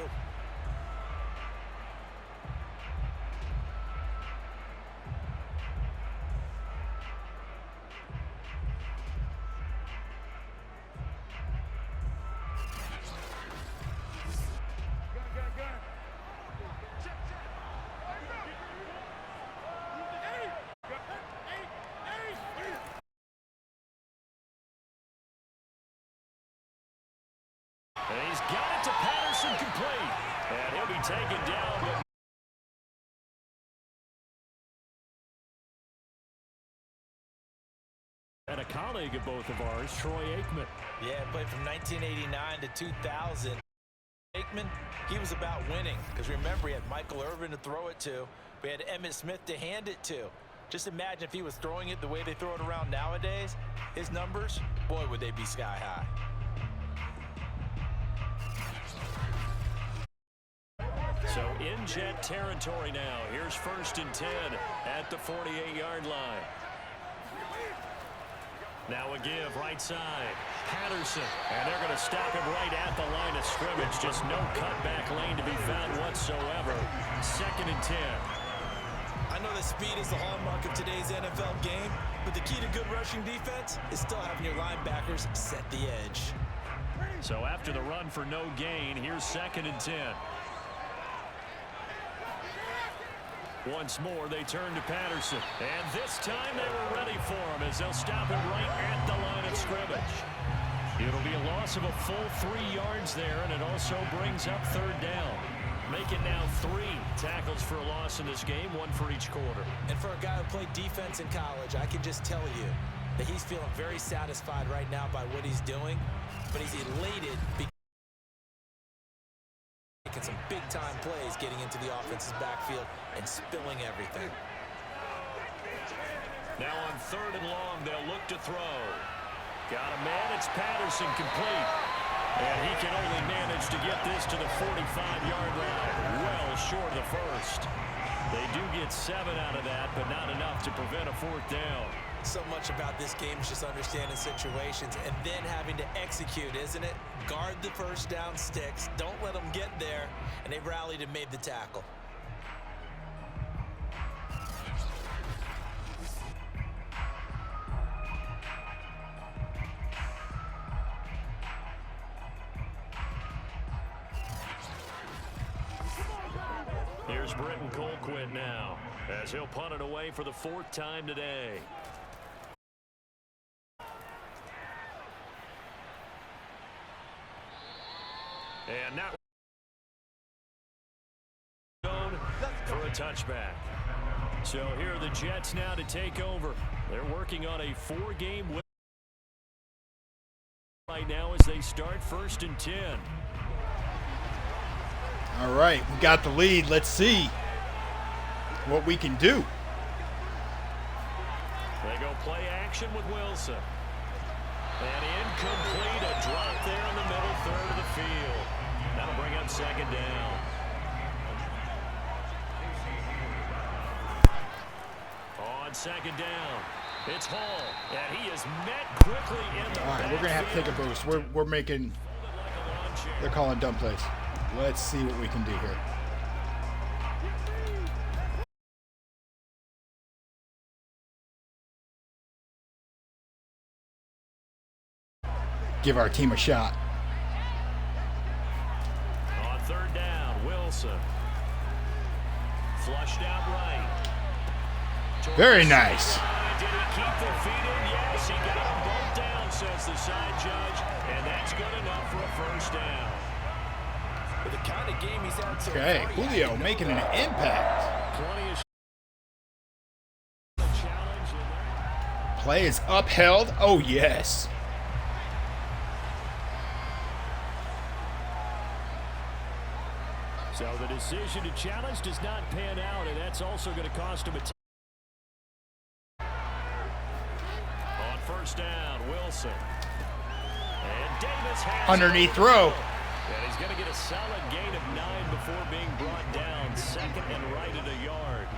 And he's got it to Patterson complete. And he'll be taken down. And a colleague of both of ours, Troy Aikman. Yeah, played from 1989 to 2000. Aikman, he was about winning. Because remember, he had Michael Irvin to throw it to. We had Emmitt Smith to hand it to. Just imagine if he was throwing it the way they throw it around nowadays. His numbers, boy, would they be sky high. So in Jet territory now. Here's 1st and 10 at the 48-yard line. Now a give right side. Patterson. And they're going to stop him right at the line of scrimmage. Just no cutback lane to be found whatsoever. 2nd and 10. I know that speed is the hallmark of today's NFL game, but the key to good rushing defense is still having your linebackers set the edge. So after the run for no gain, here's 2nd and 10. Once more, they turn to Patterson. And this time they were ready for him as they'll stop him right at the line of scrimmage. It'll be a loss of a full 3 yards there, and it also brings up 3rd down. Make it now 3 tackles for a loss in this game, 1 for each quarter. And for a guy who played defense in college, I can just tell you that he's feeling very satisfied right now by what he's doing, but he's elated because making some big-time plays getting into the offense's backfield and spilling everything. Now on 3rd and long, they'll look to throw. Got a man, it's Patterson, complete. And he can only manage to get this to the 45-yard line, well short of the first. They do get 7 out of that, but not enough to prevent a 4th down. So much about this game is just understanding situations and then having to execute, isn't it? Guard the first down sticks, don't let them get there, and they rallied and made the tackle. Here's Britton Colquitt now, as he'll punt it away for the 4th time today. And now for a touchback. So here are the Jets now to take over. They're working on a 4-game win right now as they start 1st and 10. All right, we got the lead. Let's see what we can do. They go play action with Wilson. And incomplete, a drop there in the middle 3rd of the field. That'll bring up 2nd down. On 2nd down, it's Hall, and he is met quickly in the All right, we're going to have to take a boost. We're making, they're calling dumb plays. Let's see what we can do here. Give our team a shot. On 3rd down, Wilson. Flushed out right. Very nice. Did he keep the feet in? Yes, he got them both down, says the side judge. And that's good enough for a 1st down. With the kind of game he's had so Okay, far, Julio making an impact. Play is upheld. Oh, yes. So the decision to challenge does not pan out, and that's also going to cost him a on 1st down, Wilson. And Davis has Underneath throw. And he's going to get a solid gain of 9 before being brought down. 2nd and right at a yard.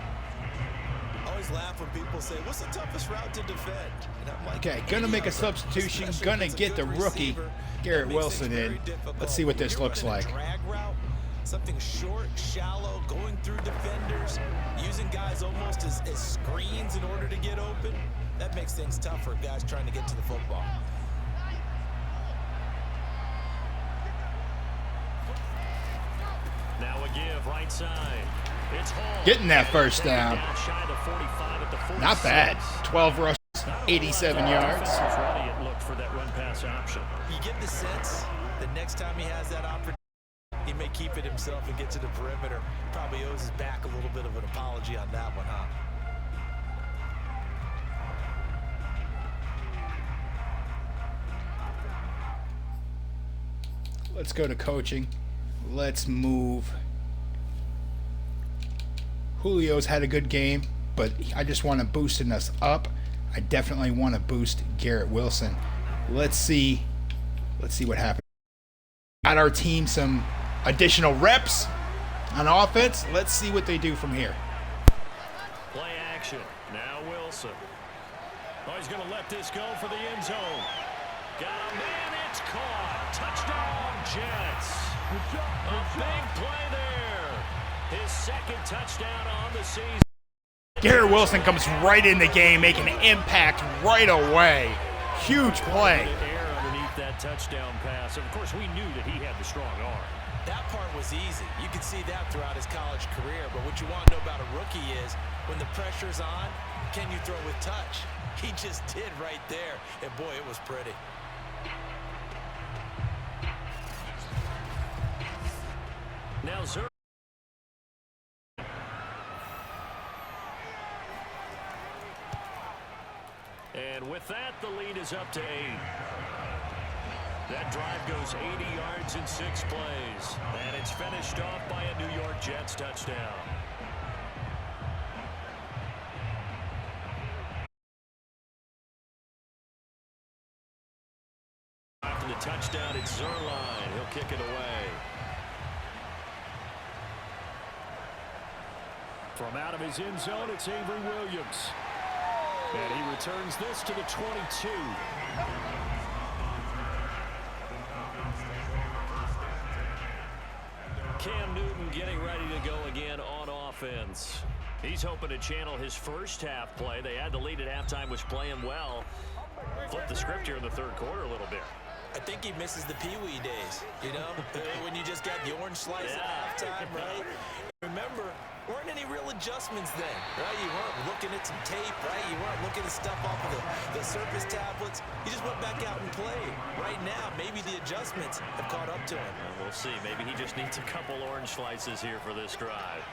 I always laugh when people say, what's the toughest route to defend? And I'm like, Okay, gonna make a substitution. Gonna get the rookie Garrett Wilson in. Let's see what this looks like. Drag route, something short, shallow, going through defenders, using guys almost as screens in order to get open. That makes things tough for guys trying to get to the football. Now a give right side. It's Hall. Getting that 1st down. Shy of the 45 at the 46. Not bad. 12 rushes, 87 yards. Ready at look for that run pass option. You get the sense that next time he has that opportunity, he may keep it himself and get to the perimeter. Probably owes his back a little bit of an apology on that one, huh? Let's go to coaching. Let's move. Julio's had a good game, but I just want to boosting us up. I definitely want to boost Garrett Wilson. Let's see what happens. Got our team some additional reps. On offense, let's see what they do from here. Play action. Now Wilson. Oh, he's going to let this go for the end zone. Got a man. It's caught. Touchdown, Jets. A big play there. His second touchdown on the season. Garrett Wilson comes right in the game, making an impact right away. Huge play. Air underneath that touchdown pass. Of course, we knew that he had the strong arm. That part was easy. You could see that throughout his college career. But what you want to know about a rookie is when the pressure's on, can you throw with touch? He just did right there. And boy, it was pretty. Now Zer. And with that, the lead is up to 8. That drive goes 80 yards in 6 plays. And it's finished off by a New York Jets touchdown. After the touchdown, it's Zerline. He'll kick it away. From out of his end zone, it's Avery Williams. And he returns this to the 22. Cam Newton getting ready to go again on offense. He's hoping to channel his first half play. They had the lead at halftime, was playing well. Flip the script here in the third quarter a little bit. I think he misses the Pee-wee days, you know, when you just got the orange slice at halftime, right? Remember, weren't any real adjustments then, right? You weren't looking at some tape, right? You weren't looking at stuff off of the surface tablets. You just went back out and played. Right now, maybe the adjustments have caught up to him. We'll see. Maybe he just needs a couple orange slices here for this drive.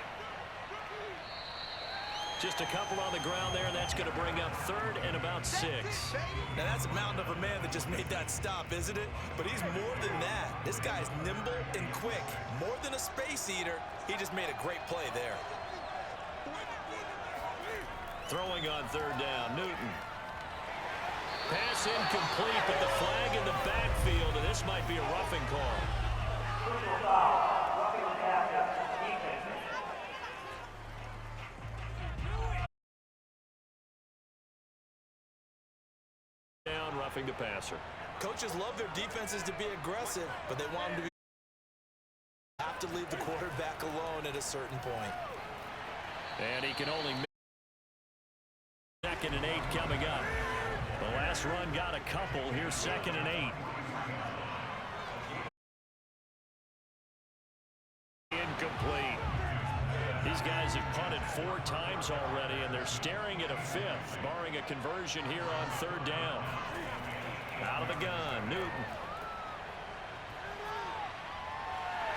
Just a couple on the ground there, and that's going to bring up 3rd and about 6. Now, that's a mountain of a man that just made that stop, isn't it? But he's more than that. This guy's nimble and quick. More than a space eater, he just made a great play there. Throwing on 3rd down, Newton. Pass incomplete, but the flag in the backfield, and this might be a roughing call. Down, roughing the passer. Coaches love their defenses to be aggressive, but they want them to be have to leave the quarterback alone at a certain point. And he can only miss. 2nd and 8 coming up. The last run got a couple. Here's 2nd and 8. Incomplete. These guys have punted 4 times already, and they're staring at a 5th, barring a conversion here on 3rd down. Out of the gun, Newton.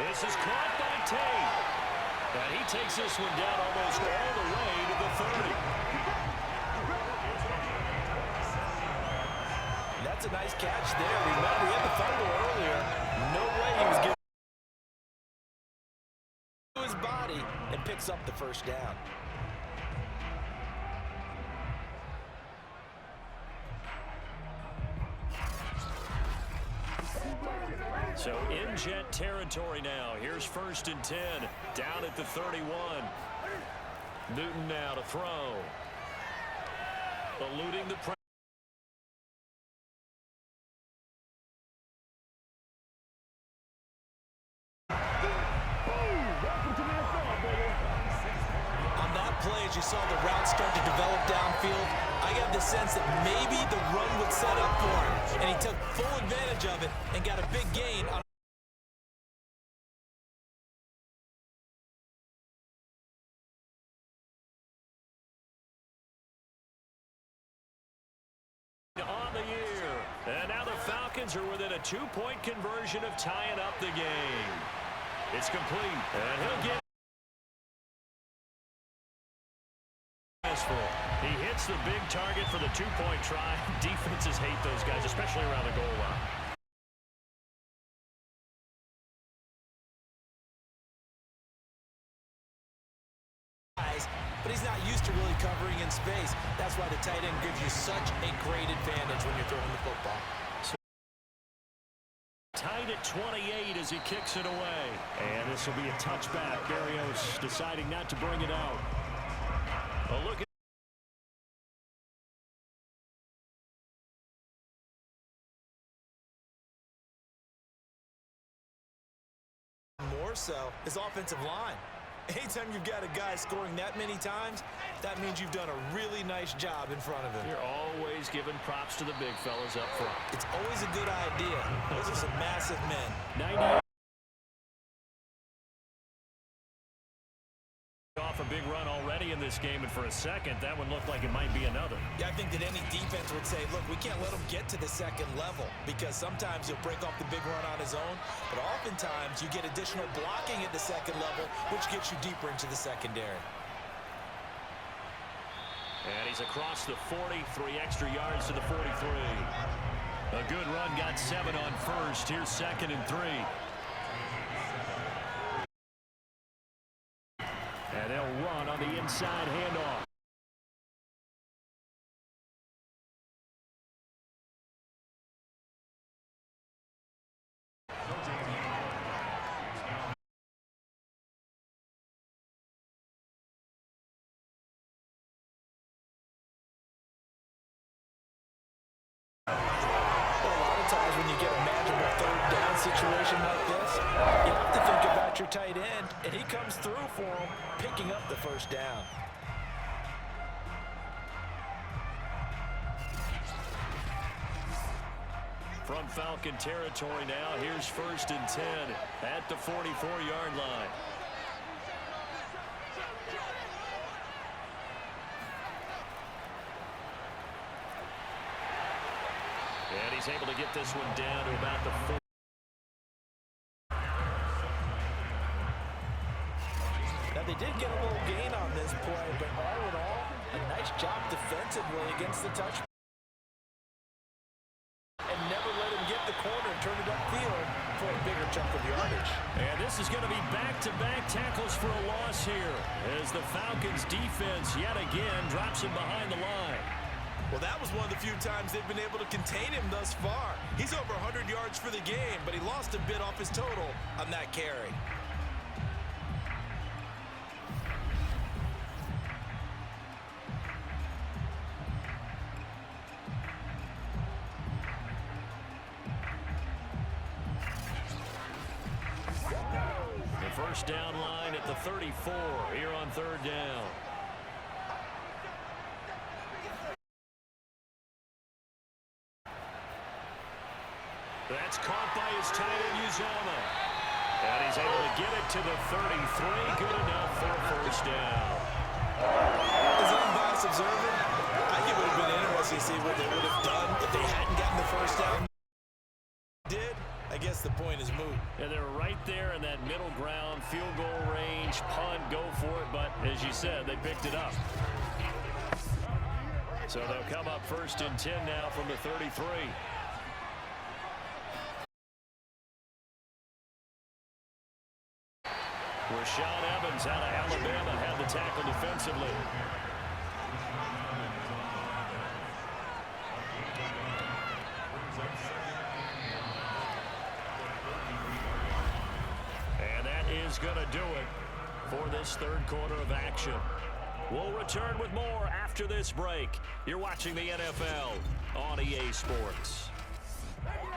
This is caught by Tate. And he takes this one down almost all the way to the 30. That's a nice catch there. Remember, he had the fumble earlier. No way he was getting to his body and picks up the 1st down. So in Jet territory now. Here's 1st and 10. Down at the 31. Newton now to throw. Eluding the pressure. On that play, as you saw the route start to develop downfield, I got the sense that maybe the run would set up for him, and he took full advantage of it and got a big gain on the year. And now the Falcons are within a 2-point conversion of tying up the game. It's complete, and he'll get he hits the big target for the 2-point try. Defenses hate those guys, especially around the goal line. But he's not used to really covering in space. That's why the tight end gives you such a great advantage when you're throwing the football. Tight second at 28 as he kicks it away. And this will be a touchback. Barrios deciding not to bring it out. A look at more so his offensive line. Anytime you've got a guy scoring that many times, that means you've done a really nice job in front of him. You're always giving props to the big fellas up front. It's always a good idea. Those are some massive men. 90 off a big run already in this game, and for a second, that one looked like it might be another. Yeah, I think that any defense would say, look, we can't let him get to the second level, because sometimes he'll break off the big run on his own, but oftentimes you get additional blocking at the second level, which gets you deeper into the secondary. And he's across the 40, 3 extra yards to the 43. A good run, got 7 on first. Here's 2nd and 3. And they'll run on the inside handoff. When you get a manageable third down situation like this, you have to think about your tight end, and he comes through for him, picking up the first down. From Falcon territory now, here's 1st and 10 at the 44-yard line. And he's able to get this one down to about the 4. Now, they did get a little gain on this play, but all in all, a nice job defensively against the touch. And never let him get the corner and turn it upfield for a bigger chunk of yardage. And this is going to be back-to-back tackles for a loss here, as the Falcons' defense yet again drops him behind the line. Well, that was one of the few times they've been able to contain him thus far. He's over 100 yards for the game, but he lost a bit off his total on that carry. The first down line at the 34 here on 3rd down. That's caught by his tight end, Uzomah. And he's able to get it to the 33. Good enough for a first down. As an unbiased observer, I think it would have been interesting to see what they would have done if they hadn't gotten the first down. Did, I guess the point is moot. And they're right there in that middle ground, field goal range, punt, go for it. But as you said, they picked it up. So they'll come up 1st and 10 now from the 33. Rashaan Evans out of Alabama had the tackle defensively. And that is going to do it for this 3rd quarter of action. We'll return with more after this break. You're watching the NFL on EA Sports.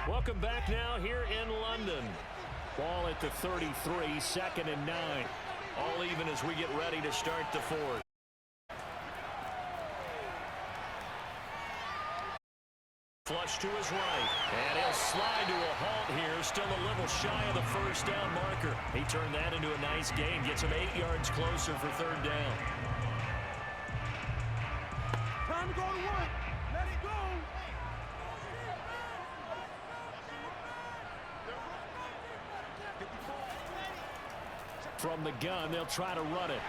Welcome back now here in London. Ball at the 33, 2nd and 9. All even as we get ready to start the 4th. Flush to his right, and he'll slide to a halt here, still a little shy of the first down marker. He turned that into a nice gain, gets him 8 yards closer for 3rd down. Time to go to work. Let it go. From the gun, they'll try to run it.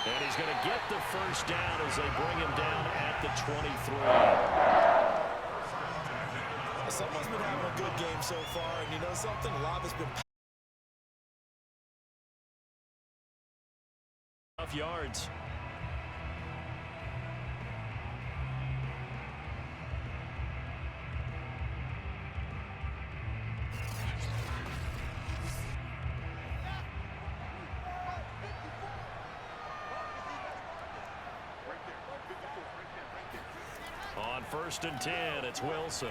And he's going to get the first down as they bring him down at the 23. Someone's been having a good game so far, and you know something? A lot has been tough yards. first and 10. It's Wilson.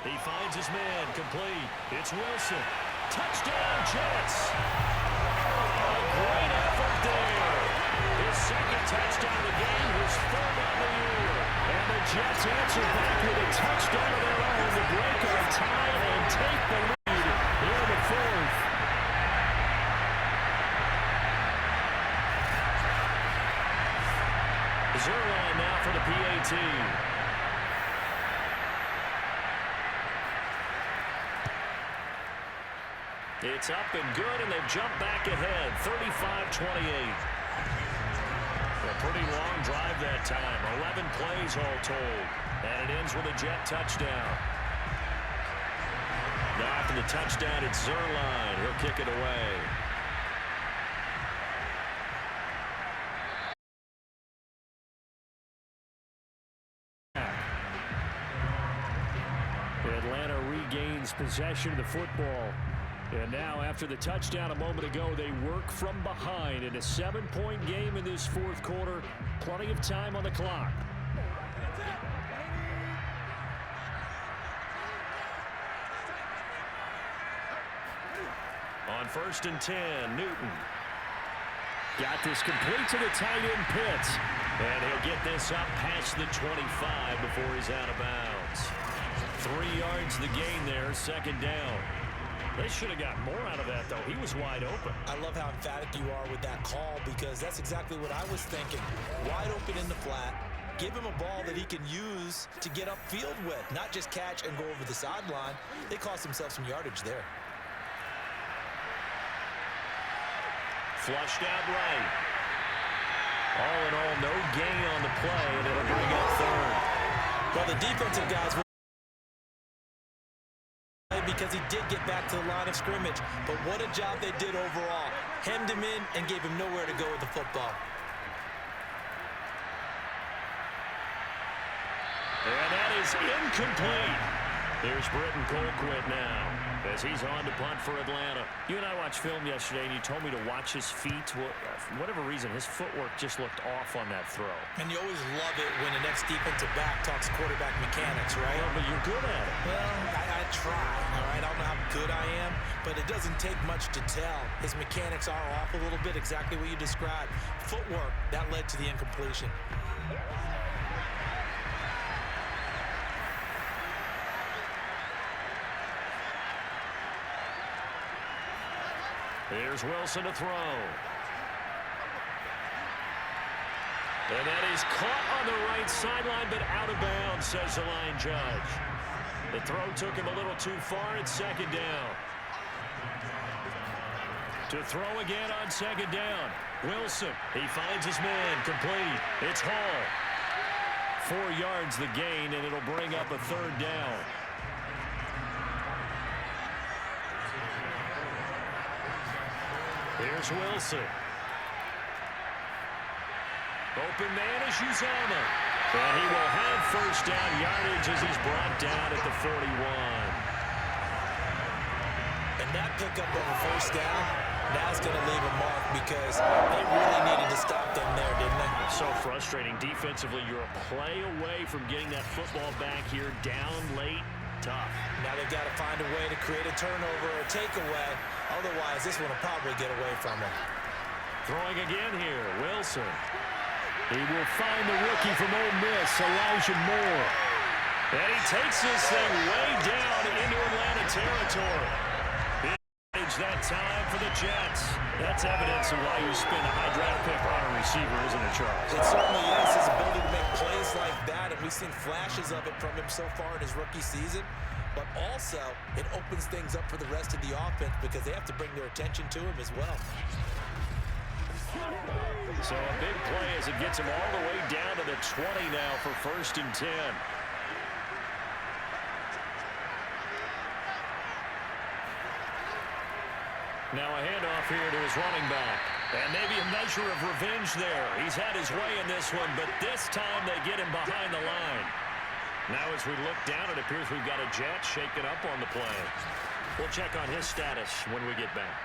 He finds his man, complete. It's Wilson. Touchdown, Jets. A great effort there. His second touchdown of the game, his third on the year. And the Jets answer back with a touchdown of their own to break on time and take the lead in the fourth. Zerline now for the PAT. It's up and good, and they've jumped back ahead, 35-28. A pretty long drive that time, 11 plays all told, and it ends with a Jet touchdown. Now after the touchdown, it's Zerline. He'll kick it away. Atlanta regains possession of the football. And now, after the touchdown a moment ago, they work from behind in a 7-point game in this fourth quarter. Plenty of time on the clock. On first and 10, Newton. Got this complete to the tight end, Pitts. And he'll get this up past the 25 before he's out of bounds. 3 yards the gain there, second down. They should have got more out of that, though. He was wide open. I love how emphatic you are with that call because that's exactly what I was thinking. Wide open in the flat. Give him a ball that he can use to get upfield with, not just catch and go over the sideline. They cost themselves some yardage there. Flushed out right. All in all, no gain on the play, and it'll bring up third. Well, the defensive guys will because he did get back to the line of scrimmage. But what a job they did overall. Hemmed him in and gave him nowhere to go with the football. And that is incomplete. There's Britton Colquitt now as he's on to punt for Atlanta. You and I watched film yesterday, and you told me to watch his feet. Well, for whatever reason, his footwork just looked off on that throw. And you always love it when the next defensive back talks quarterback mechanics, right? Well, but you're good at it. Well, I try, all right? I don't know how good I am, but it doesn't take much to tell. His mechanics are off a little bit, exactly what you described. Footwork, that led to the incompletion. Here's Wilson to throw. And that is caught on the right sideline, but out of bounds, says the line judge. The throw took him a little too far. It's second down. To throw again on second down. Wilson, he finds his man, complete. It's Hall. 4 yards the gain, and it'll bring up a third down. Here's Wilson. Open man is Uzomah. And he will have first down yardage as he's brought down at the 41. And that pickup of a first down, that's going to leave a mark because they really needed to stop them there, didn't they? So frustrating. Defensively, you're a play away from getting that football back here down late. Tough. Now they've got to find a way to create a turnover or a takeaway. Otherwise, this one will probably get away from them. Throwing again here, Wilson. He will find the rookie from Ole Miss, Elijah Moore. And he takes this thing way down into Atlanta territory. That time for the Jets. That's evidence of why you spend a high draft pick on a receiver, isn't it, Charles? It certainly is. His ability to make plays like that, and we've seen flashes of it from him so far in his rookie season. But also, it opens things up for the rest of the offense because they have to bring their attention to him as well. So a big play as it gets him all the way down to the 20 now for first and 10. Now a handoff here to his running back. And maybe a measure of revenge there. He's had his way in this one, but this time they get him behind the line. Now as we look down, it appears we've got a Jet shaken up on the play. We'll check on his status when we get back.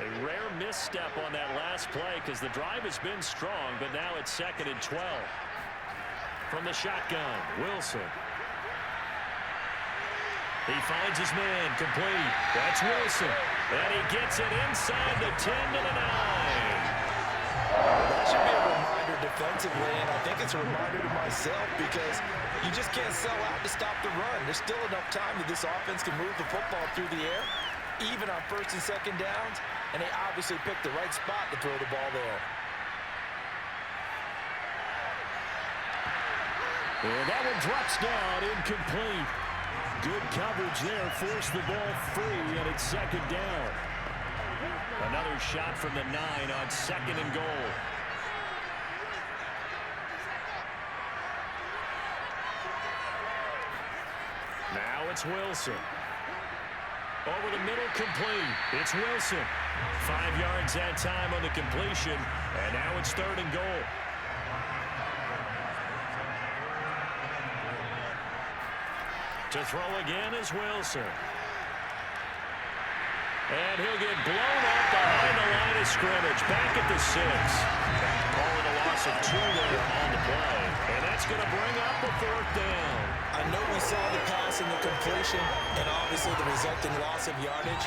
A rare misstep on that last play because the drive has been strong, but now it's 2nd and 12. From the shotgun, Wilson. He finds his man, complete. That's Wilson. And he gets it inside the 10 to the 9. That should be a reminder defensively, and I think it's a reminder to myself because you just can't sell out to stop the run. There's still enough time that this offense can move the football through the air, even on 1st and 2nd downs, and they obviously picked the right spot to throw the ball there. And that one drops down, incomplete. Good coverage there, forced the ball free, and it's 2nd down. Another shot from the 9 on 2nd and goal. Now it's Wilson. Over the middle, complete. It's Wilson. 5 yards that time on the completion, and now it's 3rd and goal. To throw again is Wilson. And he'll get blown up behind the line of scrimmage. Back at the 6. Calling a loss of 2 there on the play. And that's going to bring up the 4th down. I know we saw the pass and the completion and obviously the resulting loss of yardage.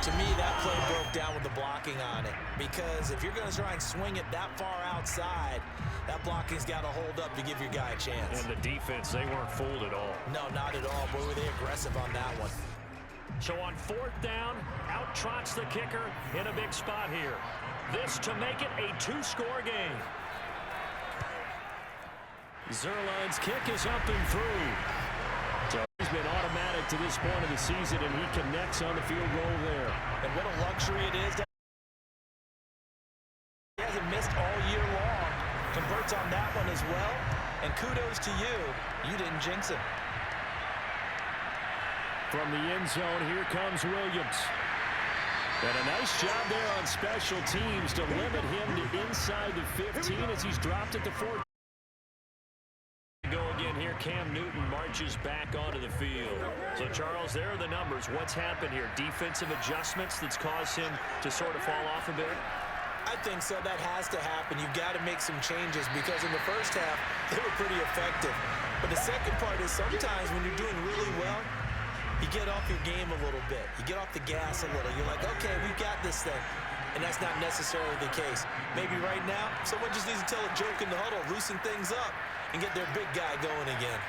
To me, that play broke down with the blocking on it. Because if you're going to try and swing it that far outside, that blocking's got to hold up to give your guy a chance. And the defense, they weren't fooled at all. No, not at all. Boy, were they aggressive on that one. So on 4th down, out trots the kicker in a big spot here. This to make it a 2-score game. Zuerlein's kick is up and through. So he's been automatic to this point of the season, and he connects on the field goal there. And what a luxury it is. He hasn't missed all year long. Converts on that one as well. And kudos to you. You didn't jinx him. From the end zone, here comes Williams. And a nice job there on special teams to limit him to inside the 15 as he's dropped it to 14. Go again here, Cam Newton marches back onto the field. So, Charles, there are the numbers. What's happened here? Defensive adjustments that's caused him to sort of fall off a bit? I think so. That has to happen. You've got to make some changes because in the first half, they were pretty effective. But the second part is sometimes when you're doing really well, you get off your game a little bit. You get off the gas a little. You're like, okay, we've got this thing. And that's not necessarily the case. Maybe right now, someone just needs to tell a joke in the huddle, loosen things up, and get their big guy going again.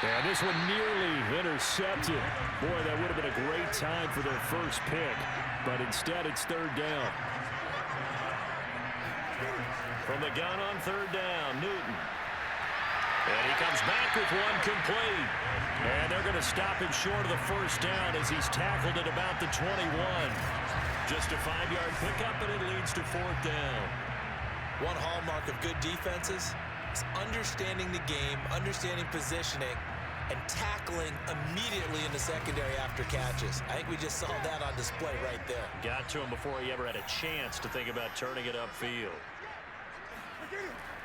Yeah, this one nearly intercepted. Boy, that would have been a great time for their first pick. But instead, it's 3rd down. From the gun on 3rd down, Newton. And he comes back with one complete. And they're going to stop him short of the 1st down as he's tackled at about the 21. Just a 5-yard pickup, and it leads to 4th down. One hallmark of good defenses is understanding the game, understanding positioning, and tackling immediately in the secondary after catches. I think we just saw that on display right there. Got to him before he ever had a chance to think about turning it upfield.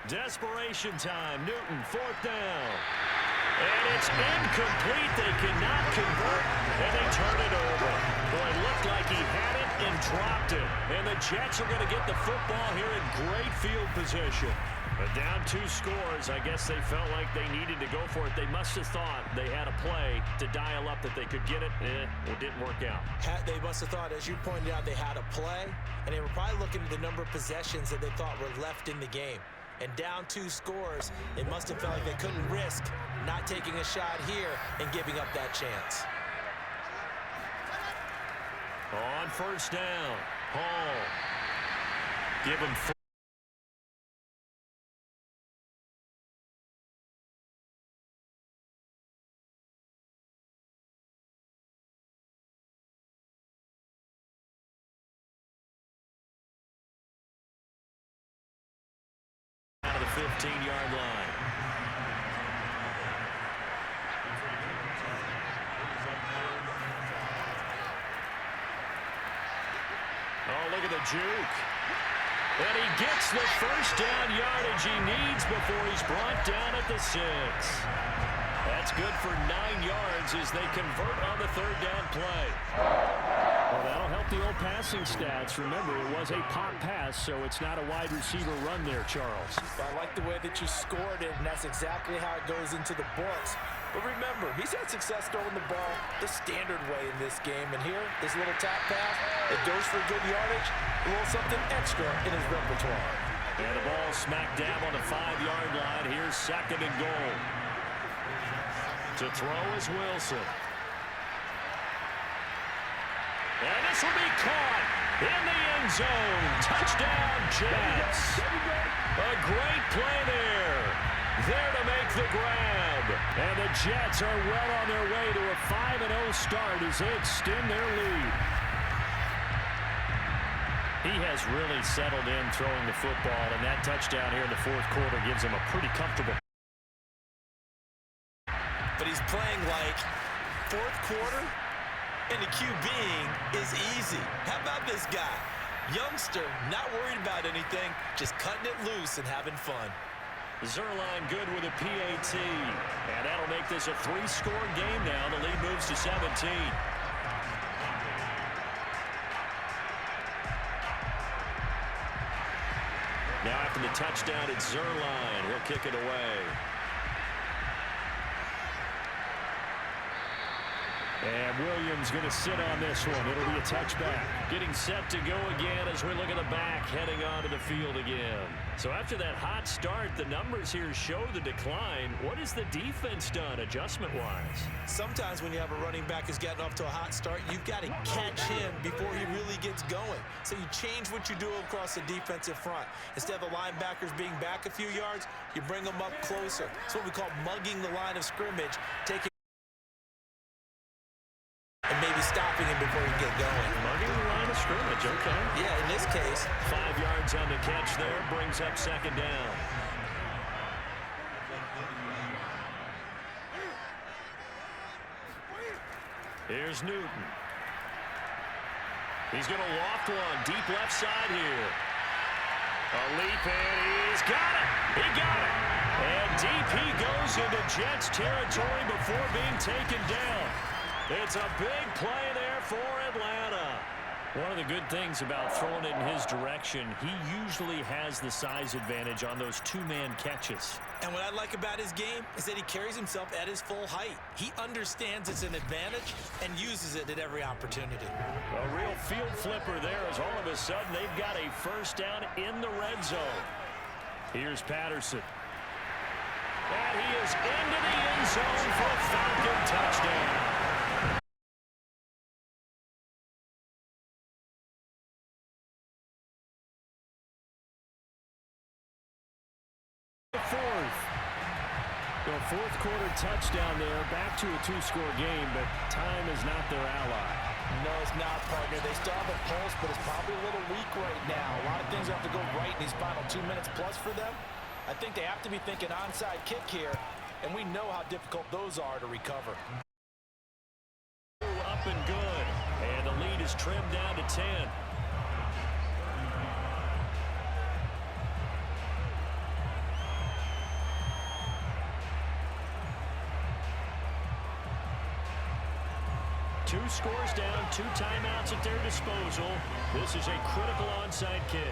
Desperation time. Newton, 4th down. And it's incomplete. They cannot convert, and they turn it over. Boy, it looked like he had it and dropped it. And the Jets are going to get the football here in great field position. But down 2 scores, I guess they felt like they needed to go for it. They must have thought they had a play to dial up that they could get it. It didn't work out. They must have thought, as you pointed out, they had a play, and they were probably looking at the number of possessions that they thought were left in the game. And down 2 scores, it must have felt like they couldn't risk not taking a shot here and giving up that chance. On 1st down, Hall. Give him 4. Out of the 15-yard line. Oh, look at the juke. And he gets the 1st down yardage he needs before he's brought down at the 6. That's good for 9 yards as they convert on the 3rd down play. Well, that'll help the old passing stats. Remember, it was a pop pass, so it's not a wide receiver run there, Charles. I like the way that you scored it, and that's exactly how it goes into the books. But remember, he's had success throwing the ball the standard way in this game. And here, this little tap pass, it goes for good yardage, a little something extra in his repertoire. And the ball smack dab on the 5-yard line. Here's 2nd and goal. To throw is Wilson. And this will be caught in the end zone. Touchdown, Jets. A great play there. There to make the grab. And the Jets are well on their way to a 5-0 start as they extend their lead. He has really settled in throwing the football, and that touchdown here in the 4th quarter gives him a pretty comfortable. But he's playing like 4th quarter, and the QBing is easy. How about this guy? Youngster, not worried about anything, just cutting it loose and having fun. Zerline good with a PAT. And that'll make this a 3-score game now. The lead moves to 17. Now after the touchdown, it's Zerline. He'll kick it away. And Williams going to sit on this one. It'll be a touchback. Getting set to go again as we look at the back, heading onto the field again. So after that hot start, the numbers here show the decline. What has the defense done adjustment-wise? Sometimes when you have a running back who's getting off to a hot start, you've got to catch him before he really gets going. So you change what you do across the defensive front. Instead of the linebackers being back a few yards, you bring them up closer. It's what we call mugging the line of scrimmage, taking and maybe stopping him before he get going. Mugging the line of scrimmage, okay. Yeah, in this case. 5 yards on the catch there, brings up 2nd down. Here's Newton. He's going to loft one, deep left side here. A leap, and he's got it. He got it. And deep he goes into Jets territory before being taken down. It's a big play there for Atlanta. One of the good things about throwing it in his direction, he usually has the size advantage on those 2-man catches. And what I like about his game is that he carries himself at his full height. He understands it's an advantage and uses it at every opportunity. A real field flipper there as all of a sudden they've got a 1st down in the red zone. Here's Patterson. And he is into the end zone for a Falcon touchdown. The 4th quarter touchdown there, back to a 2-score game, but time is not their ally. No, it's not, partner. They still have a pulse, but it's probably a little weak right now. A lot of things have to go right in these final 2 minutes plus for them. I think they have to be thinking onside kick here, and we know how difficult those are to recover. Up and good, and the lead is trimmed down to 10. Two scores down, 2 timeouts at their disposal. This is a critical onside kick.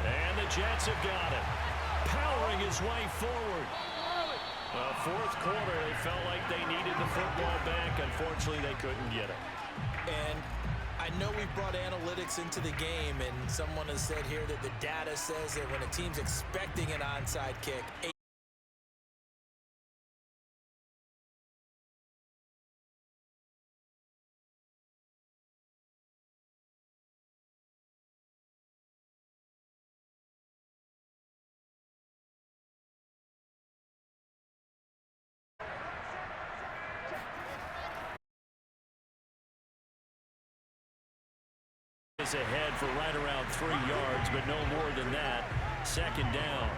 And the Jets have got it. Powering his way forward. 4th quarter, they felt like they needed the football back. Unfortunately, they couldn't get it. And I know we brought analytics into the game, and someone has said here that the data says that when a team's expecting an onside kick, is ahead for right around 3 yards, but no more than that. 2nd down.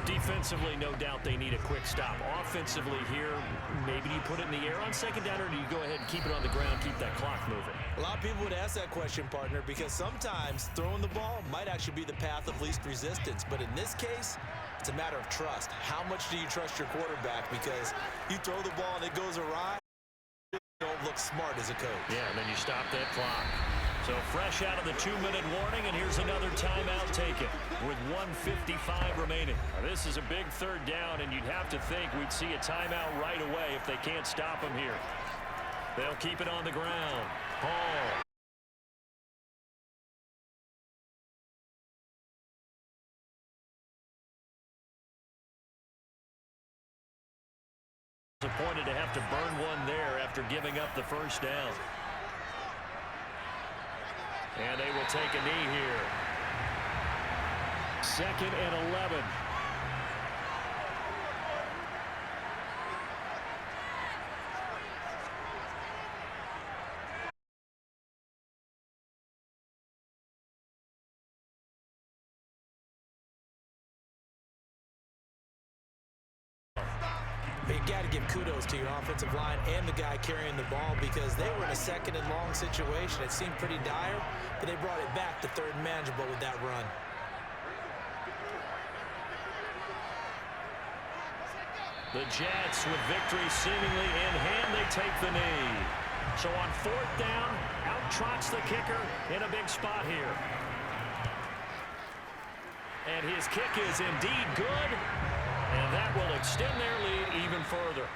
Defensively, no doubt they need a quick stop. Offensively here, maybe you put it in the air on 2nd down, or do you go ahead and keep it on the ground, keep that clock moving? a lot of people would ask that question, partner, because sometimes throwing the ball might actually be the path of least resistance. But in this case, it's a matter of trust. How much do you trust your quarterback? Because you throw the ball and it goes awry, you don't look looks smart as a coach. Yeah, and then you stop that clock. So fresh out of the 2-minute warning, and here's another timeout taken with 1:55 remaining. Now, this is a big third down, and you'd have to think we'd see a timeout right away if they can't stop him here. They'll keep it on the ground. Hall. Disappointed to have to burn one there after giving up the first down. And they will take a knee here. 2nd and 11. You got to give kudos to your offensive line and the guy carrying the ball because they were in a 2nd and long situation. It seemed pretty dire, but they brought it back to 3rd and manageable with that run. The Jets with victory seemingly in hand, they take the knee. So on 4th down, out trots the kicker in a big spot here. And his kick is indeed good. And that will extend their lead even further.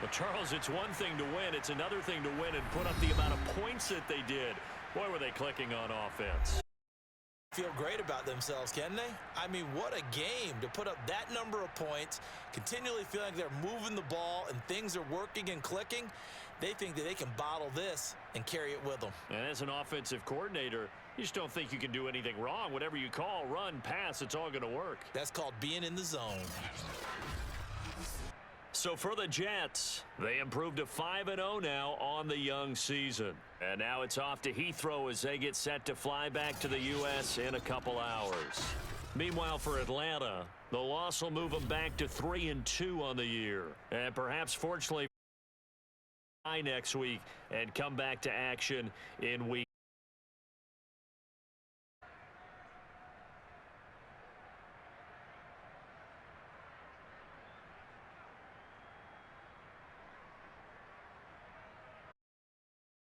But, Charles, it's one thing to win. It's another thing to win and put up the amount of points that they did. Boy, were they clicking on offense. Feel great about themselves, can they? I mean, what a game to put up that number of points, continually feeling like they're moving the ball and things are working and clicking. They think that they can bottle this and carry it with them. And as an offensive coordinator, you just don't think you can do anything wrong. Whatever you call, run, pass, it's all going to work. That's called being in the zone. So for the Jets, they improved to 5-0 now on the young season. And now it's off to Heathrow as they get set to fly back to the U.S. in a couple hours. Meanwhile, for Atlanta, the loss will move them back to 3-2 on the year. And perhaps, fortunately, next week and come back to action in week